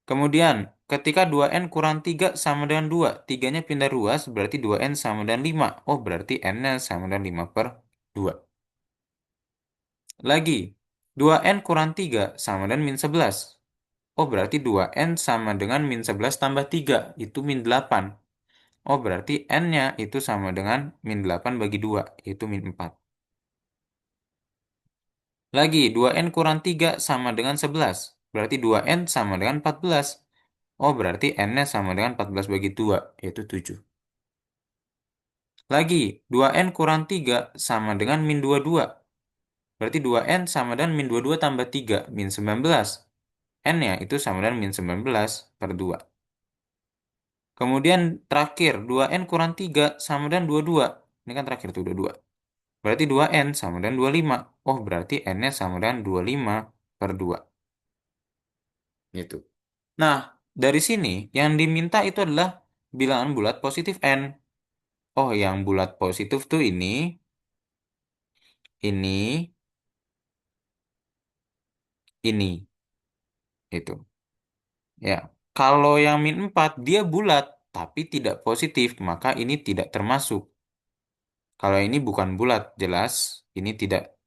Kemudian, ketika 2N kurang 3 sama dengan 2, 3-nya pindah ruas, berarti 2N sama dengan 5. Oh, berarti N-nya sama dengan 5 per 2. Lagi, 2N kurang 3 sama dengan min 11. Oh, berarti 2N sama dengan min 11 tambah 3, itu min 8. Oh, berarti N-nya itu sama dengan min 8 bagi 2, yaitu min 4. Lagi, 2N kurang 3 sama dengan 11. Berarti 2N sama dengan 14. Oh, berarti N-nya sama dengan 14 bagi 2, yaitu 7. Lagi, 2N kurang 3 sama dengan min 22. Berarti 2N sama dengan min 22 tambah 3, min 19. N-nya itu sama dengan min 19 per 2. Kemudian terakhir, 2N kurang 3 sama dengan 22. Ini kan terakhir tuh 22. Berarti 2N sama dengan 25. Oh, berarti N-nya sama dengan 25 per 2. Gitu. Nah, dari sini yang diminta itu adalah bilangan bulat positif N. Oh, yang bulat positif tuh ini, ini. Itu. Ya. Kalau yang min 4, dia bulat, tapi tidak positif, maka ini tidak termasuk. Kalau ini bukan bulat, jelas ini tidak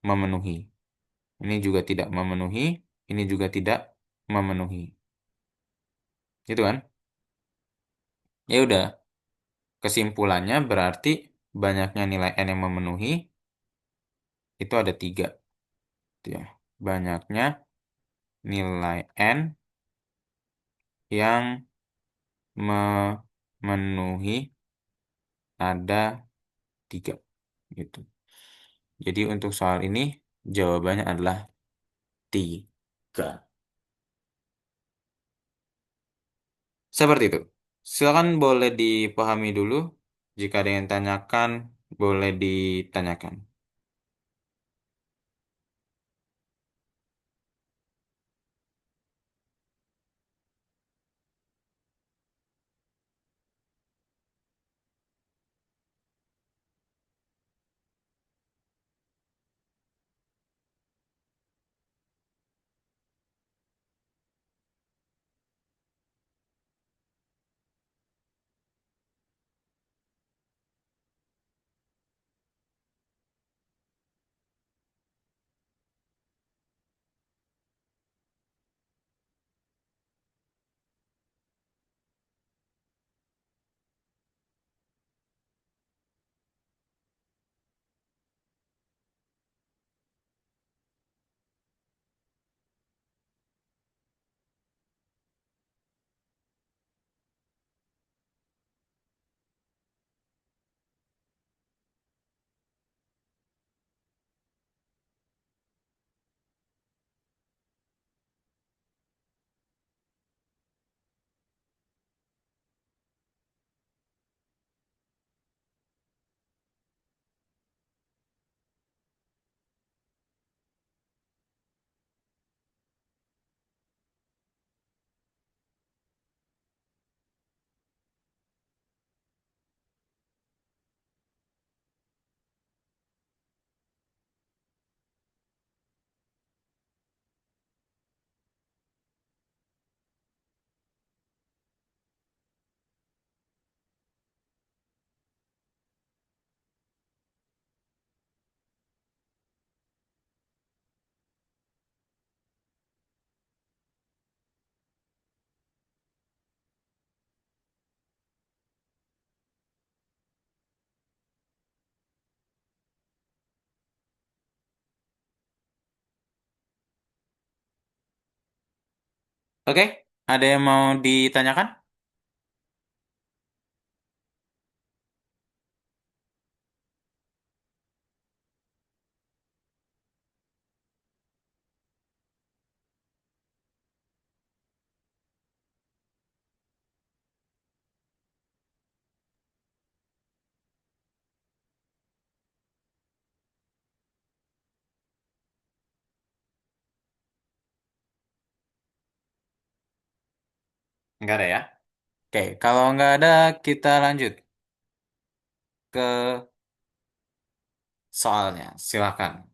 memenuhi. Ini juga tidak memenuhi, ini juga tidak memenuhi. Itu kan? Ya udah, kesimpulannya berarti banyaknya nilai N yang memenuhi itu ada 3. Gitu ya. Banyaknya nilai N yang memenuhi ada 3. Gitu. Jadi untuk soal ini jawabannya adalah 3. Seperti itu. Silakan boleh dipahami dulu. Jika ada yang tanyakan, boleh ditanyakan. Oke, ada yang mau ditanyakan? Nggak ada ya? Oke, kalau nggak ada, kita lanjut ke soalnya. Silakan.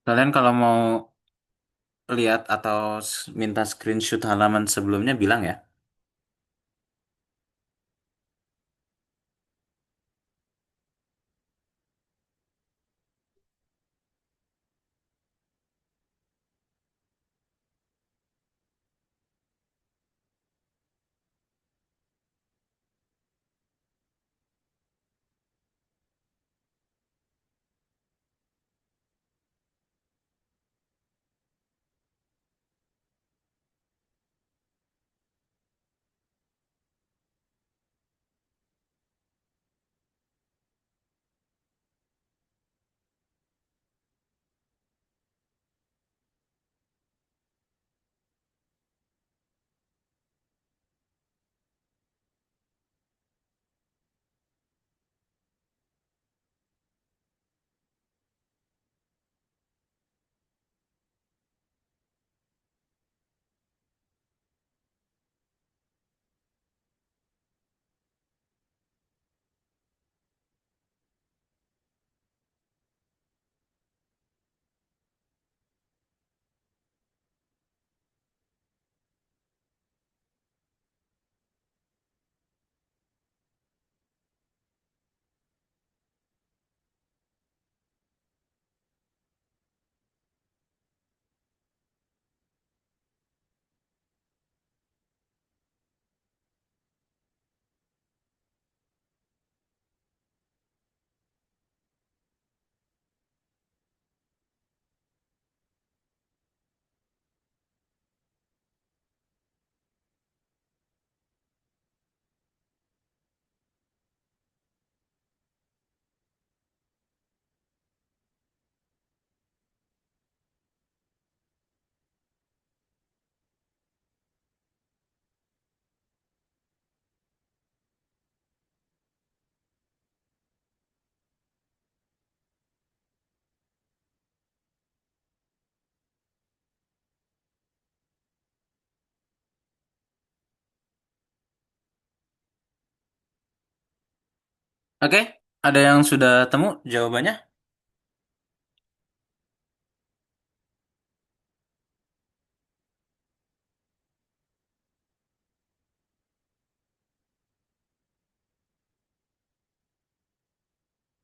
Kalian kalau mau lihat atau minta screenshot halaman sebelumnya bilang ya. Oke, ada yang sudah temu jawabannya?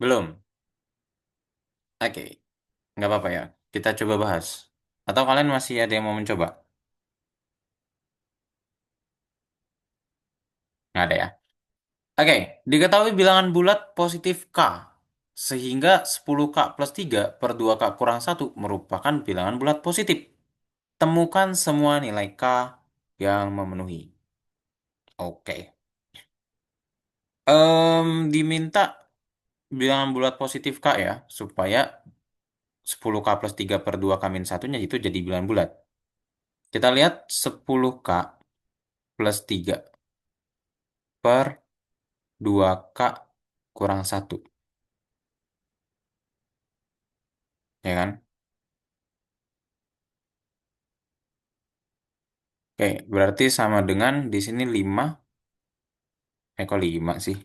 Belum. Oke. Nggak apa-apa ya. Kita coba bahas. Atau kalian masih ada yang mau mencoba? Nggak ada ya. Oke, diketahui bilangan bulat positif K, sehingga 10K plus 3 per 2K kurang satu merupakan bilangan bulat positif. Temukan semua nilai K yang memenuhi. Oke. Diminta bilangan bulat positif K ya, supaya 10K plus 3 per 2K min satunya itu jadi bilangan bulat. Kita lihat 10K plus 3 per 2K kurang satu, ya kan? Oke, berarti sama dengan di sini 5, kok 5 sih?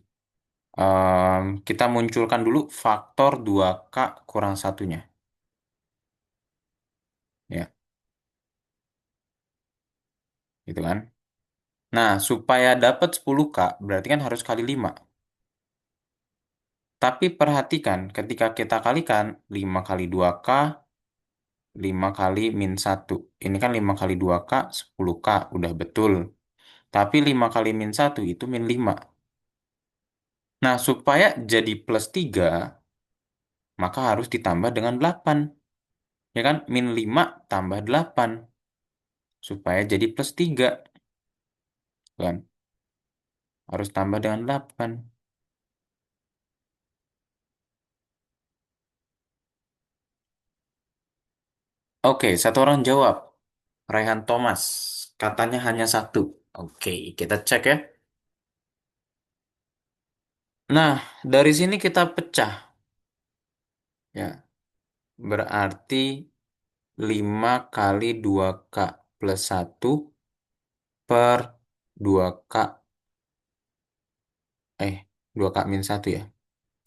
Kita munculkan dulu faktor 2K kurang satunya, ya, gitu kan? Nah, supaya dapat 10K, berarti kan harus kali 5. Tapi perhatikan, ketika kita kalikan 5 kali 2K, 5 kali min satu. Ini kan 5 kali 2K, 10K, udah betul. Tapi 5 kali min satu itu min 5. Nah, supaya jadi plus 3, maka harus ditambah dengan 8. Ya kan? Min 5 tambah 8. Supaya jadi plus 3. Kan? Harus tambah dengan 8. Oke, satu orang jawab. Raihan Thomas. Katanya hanya satu. Oke, kita cek ya. Nah, dari sini kita pecah. Ya, berarti 5 kali 2K plus satu per 2K. 2K min satu ya.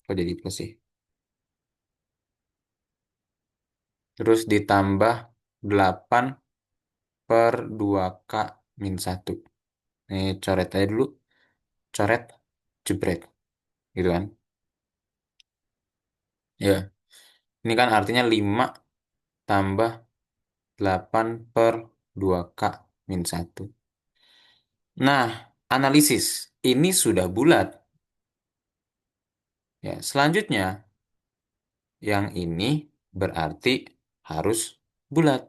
Kok jadi plus sih? Terus ditambah 8 per 2K min satu. Ini coret aja dulu. Coret, jebret. Gitu kan. Ya, ini kan artinya 5 tambah 8 per 2K min satu. Nah, analisis. Ini sudah bulat. Ya, selanjutnya yang ini berarti harus bulat.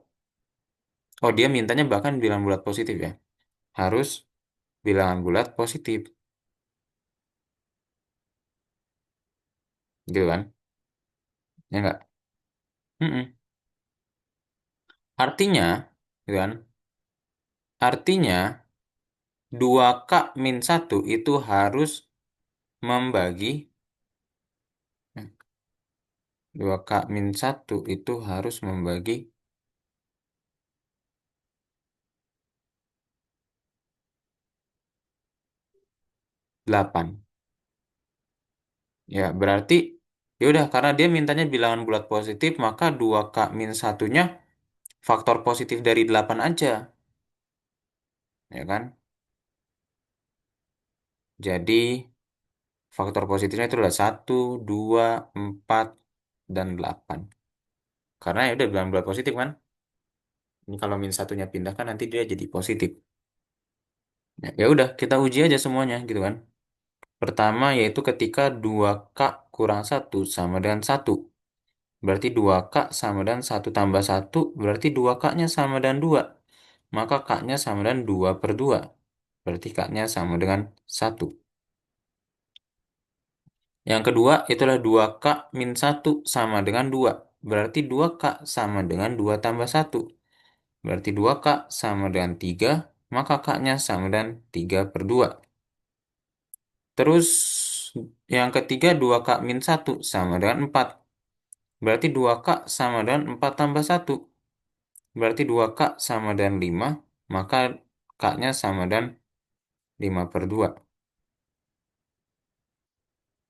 Oh, dia mintanya bahkan bilangan bulat positif ya. Harus bilangan bulat positif. Gitu kan? Ya enggak? Mm-mm. Artinya, gitu kan? Artinya 2K min satu itu harus membagi 2K min satu itu harus membagi 8. Ya, berarti ya udah karena dia mintanya bilangan bulat positif, maka 2K min satunya faktor positif dari 8 aja, ya kan? Jadi faktor positifnya itu adalah 1, 2, 4, dan 8. Karena ya udah bilangan bulat positif kan? Ini kalau min satunya pindah kan nanti dia jadi positif. Ya, ya udah, kita uji aja semuanya gitu kan. Pertama yaitu ketika 2K kurang satu sama dengan satu. Berarti 2K sama dengan satu tambah satu, berarti 2K-nya sama dengan 2. Maka K-nya sama dengan 2 per 2. Berarti K-nya sama dengan satu. Yang kedua itulah 2K min satu sama dengan 2. Berarti 2K sama dengan 2 tambah satu. Berarti 2K sama dengan 3. Maka K-nya sama dengan 3 per 2. Terus yang ketiga 2K min satu sama dengan 4. Berarti 2K sama dengan 4 tambah satu. Berarti 2K sama dengan 5. Maka K-nya sama dengan 5 per 2.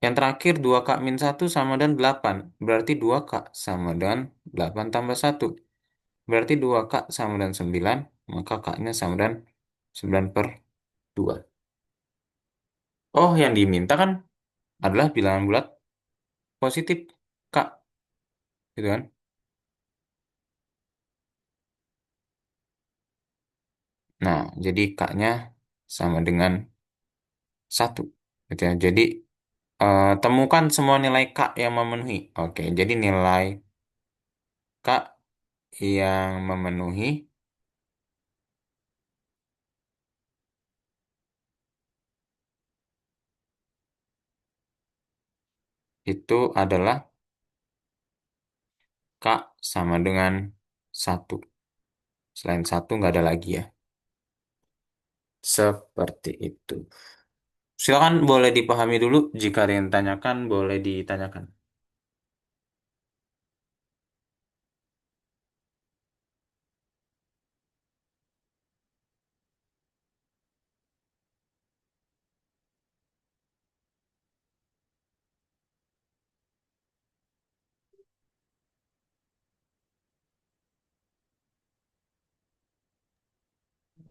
Yang terakhir 2K min satu sama dengan 8. Berarti 2K sama dengan 8 tambah satu. Berarti 2K sama dengan 9. Maka K-nya sama dengan 9 per 2. Oh, yang diminta kan adalah bilangan bulat positif K. Gitu kan? Nah, jadi K-nya sama dengan satu. Gitu ya. Jadi, temukan semua nilai K yang memenuhi. Oke, jadi nilai K yang memenuhi itu adalah K sama dengan satu. Selain satu nggak ada lagi ya. Seperti itu. Silakan boleh dipahami dulu. Jika ada yang ditanyakan, boleh ditanyakan.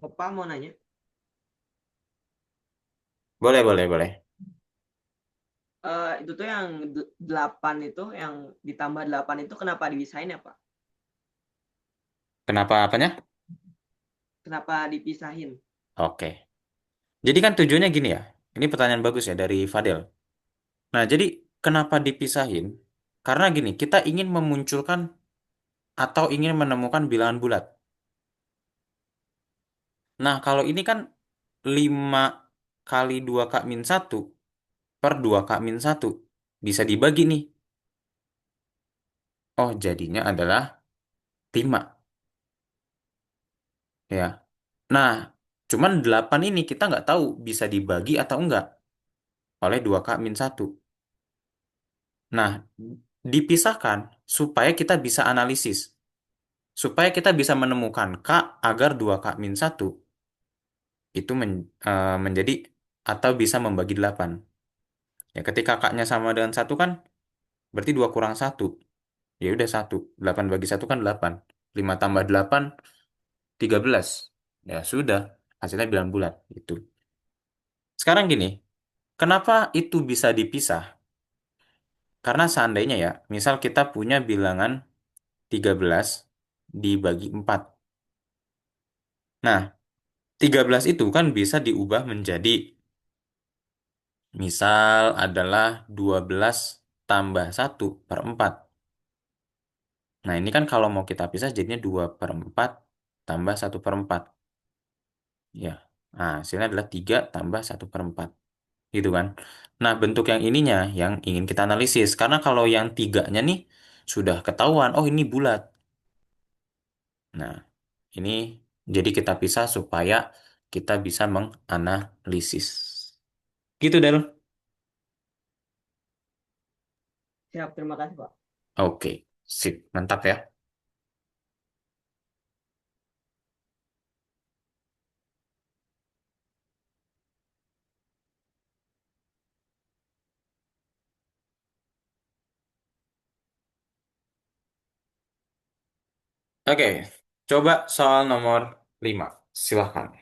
Bapak mau nanya, Boleh, boleh, boleh. itu tuh yang 8 itu, yang ditambah 8 itu kenapa dipisahin ya, Pak? Kenapa apanya? Kenapa dipisahin? Oke. Jadi kan tujuannya gini ya. Ini pertanyaan bagus ya dari Fadel. Nah, jadi kenapa dipisahin? Karena gini, kita ingin memunculkan atau ingin menemukan bilangan bulat. Nah, kalau ini kan 5 kali 2K min 1 per 2K min 1 bisa dibagi nih. Oh, jadinya adalah 5 ya. Nah, cuman 8 ini kita nggak tahu bisa dibagi atau enggak oleh 2K min 1. Nah, dipisahkan supaya kita bisa analisis. Supaya kita bisa menemukan K agar 2K min 1 itu menjadi atau bisa membagi 8. Ya, ketika K-nya sama dengan satu kan berarti 2 kurang satu. Ya udah satu. 8 bagi satu kan 8. 5 tambah 8, 13. Ya sudah. Hasilnya bilangan bulat. Itu. Sekarang gini. Kenapa itu bisa dipisah? Karena seandainya ya. Misal kita punya bilangan 13 dibagi 4. Nah, 13 itu kan bisa diubah menjadi misal adalah 12 tambah satu per 4. Nah, ini kan kalau mau kita pisah jadinya 2 per 4 tambah satu per 4. Ya. Nah, hasilnya adalah 3 tambah satu per 4. Gitu kan. Nah, bentuk yang ininya yang ingin kita analisis. Karena kalau yang tiganya nih sudah ketahuan, oh ini bulat. Nah, ini jadi kita pisah supaya kita bisa menganalisis. Gitu, Del. Siap, terima kasih, Pak. Oke, sip. Mantap ya. Oke, coba soal nomor 5. Silahkan.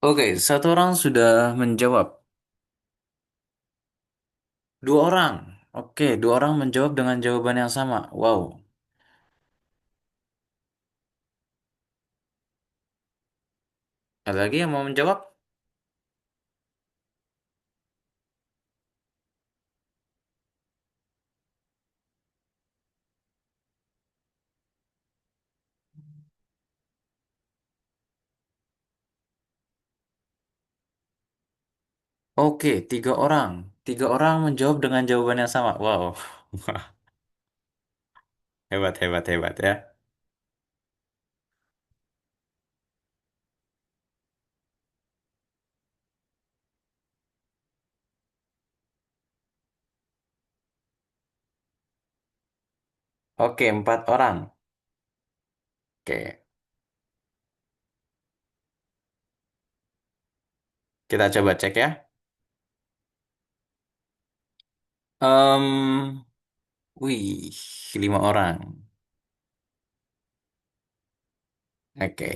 Oke, satu orang sudah menjawab. Dua orang. Oke, dua orang menjawab dengan jawaban yang sama. Wow. Ada lagi yang mau menjawab? Oke, tiga orang. Tiga orang menjawab dengan jawaban yang sama. Wow. Hebat, hebat, hebat ya. Oke, empat orang. Oke, kita coba cek ya. Wih, lima orang. Oke,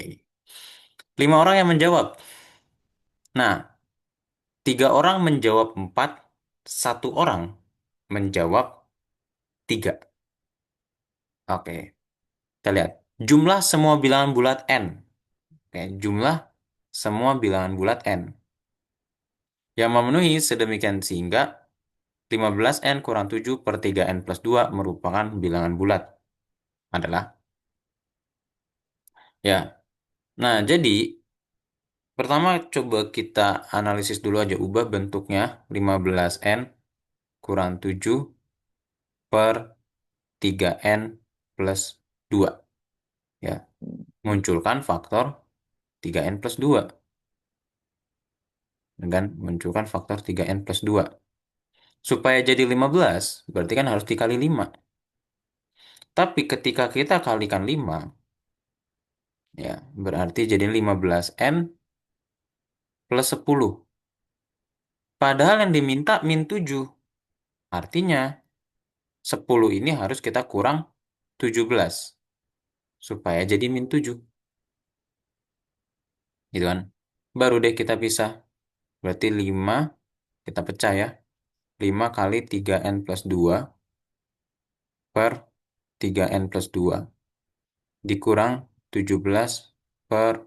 lima orang yang menjawab. Nah, tiga orang menjawab empat, satu orang menjawab tiga. Oke, kita lihat. Jumlah semua bilangan bulat N. Oke, jumlah semua bilangan bulat N. Yang memenuhi sedemikian sehingga 15N kurang 7 per 3N plus 2 merupakan bilangan bulat. Adalah, ya. Nah, jadi pertama coba kita analisis dulu aja. Ubah bentuknya 15N kurang 7 per 3N plus 2. Ya, munculkan faktor 3N plus 2. Dan munculkan faktor 3N plus 2. Supaya jadi 15, berarti kan harus dikali 5. Tapi ketika kita kalikan 5, ya, berarti jadi 15N plus 10. Padahal yang diminta min 7. Artinya 10 ini harus kita kurang 17. Supaya jadi min 7. Gitu kan. Baru deh kita pisah. Berarti 5 kita pecah ya. 5 kali 3N plus 2 per 3N plus 2. Dikurang 17 per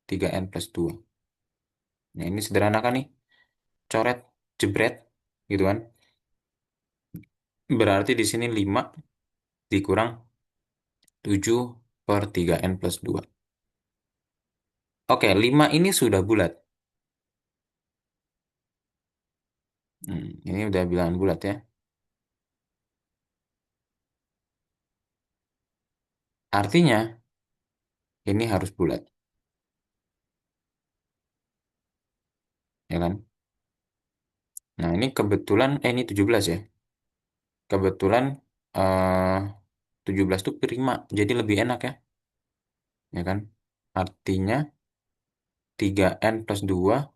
3N plus 2. Nah ini sederhana kan nih. Coret, jebret. Gitu kan. Berarti di sini 5 dikurang 7 per 3N plus 2. Oke, 5 ini sudah bulat. Ini udah bilangan bulat ya. Artinya ini harus bulat, ya kan? Nah, ini kebetulan ini 17 ya. Kebetulan eh 17 itu prima, jadi lebih enak ya, ya kan? Artinya 3N plus 2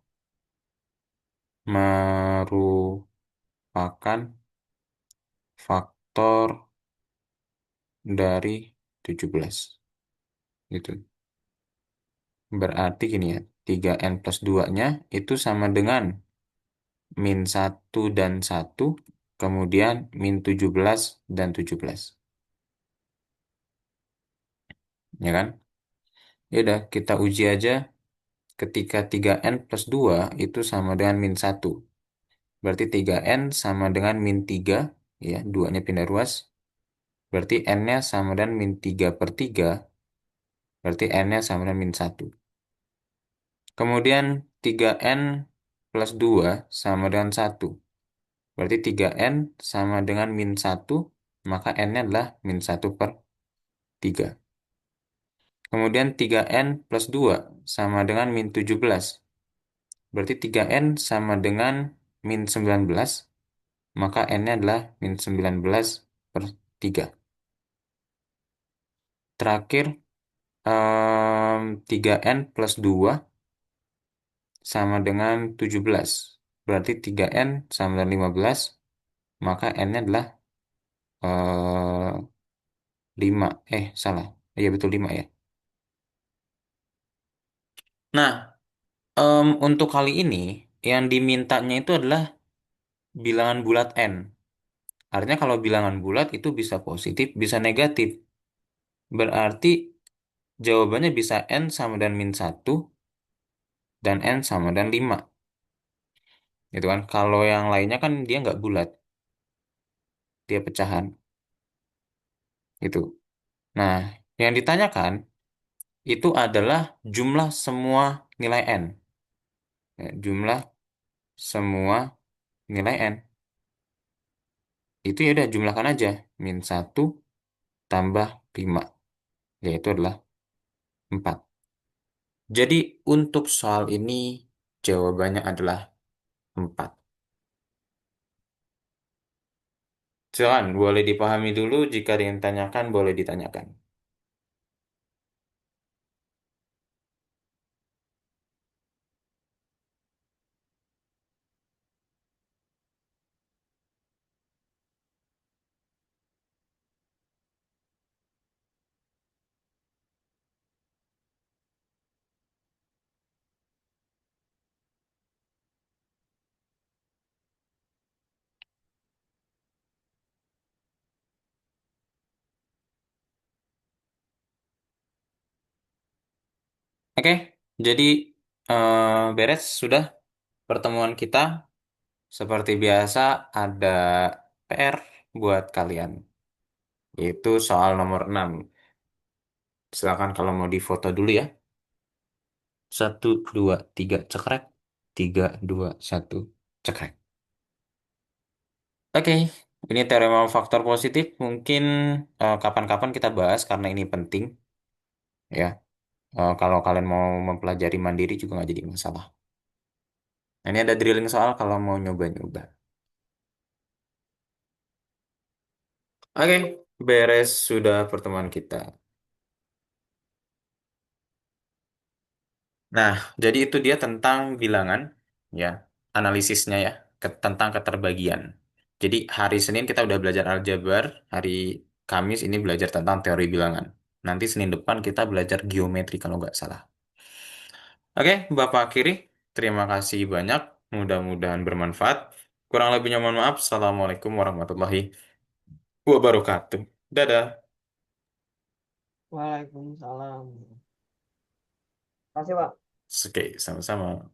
merupakan faktor dari 17. Gitu. Berarti gini ya, 3N plus 2-nya itu sama dengan min 1 dan 1, kemudian min 17 dan 17. Ya kan? Ya udah, kita uji aja ketika 3N plus 2 itu sama dengan min 1. Berarti 3N sama dengan min 3, ya, 2-nya pindah ruas. Berarti N-nya sama dengan min 3 per 3, berarti N-nya sama dengan min 1. Kemudian 3N plus 2 sama dengan 1. Berarti 3N sama dengan min 1, maka N-nya adalah min 1 per 3. Kemudian 3N plus 2 sama dengan min 17. Berarti 3N sama dengan min 19, maka N-nya adalah min 19 per 3. Terakhir, 3N plus 2 sama dengan 17. Berarti 3N sama dengan 15, maka N-nya adalah 5. Salah. Iya betul 5 ya. Nah, Untuk kali ini, yang dimintanya itu adalah bilangan bulat N. Artinya kalau bilangan bulat itu bisa positif, bisa negatif. Berarti jawabannya bisa N sama dan min satu dan N sama dan 5. Gitu kan. Kalau yang lainnya kan dia nggak bulat, dia pecahan. Gitu. Nah, yang ditanyakan itu adalah jumlah semua nilai N. Ya, jumlah semua nilai N. Itu ya udah jumlahkan aja. Min satu tambah 5. Yaitu adalah 4. Jadi untuk soal ini jawabannya adalah 4. Silakan, boleh dipahami dulu. Jika ada yang ditanyakan, boleh ditanyakan. Oke, jadi beres sudah pertemuan kita. Seperti biasa, ada PR buat kalian, yaitu soal nomor 6. Silakan kalau mau difoto dulu ya. Satu, dua, tiga, cekrek. Tiga, dua, satu, cekrek. Oke, ini teorema faktor positif. Mungkin kapan-kapan kita bahas karena ini penting ya. Kalau kalian mau mempelajari mandiri juga nggak jadi masalah. Nah, ini ada drilling soal kalau mau nyoba-nyoba. Oke, beres sudah pertemuan kita. Nah, jadi itu dia tentang bilangan, ya, analisisnya ya, tentang keterbagian. Jadi hari Senin kita udah belajar aljabar, hari Kamis ini belajar tentang teori bilangan. Nanti Senin depan kita belajar geometri kalau nggak salah. Oke, Bapak akhiri. Terima kasih banyak. Mudah-mudahan bermanfaat. Kurang lebihnya mohon maaf. Assalamualaikum warahmatullahi wabarakatuh. Dadah. Waalaikumsalam. Terima kasih, Pak. Oke, sama-sama.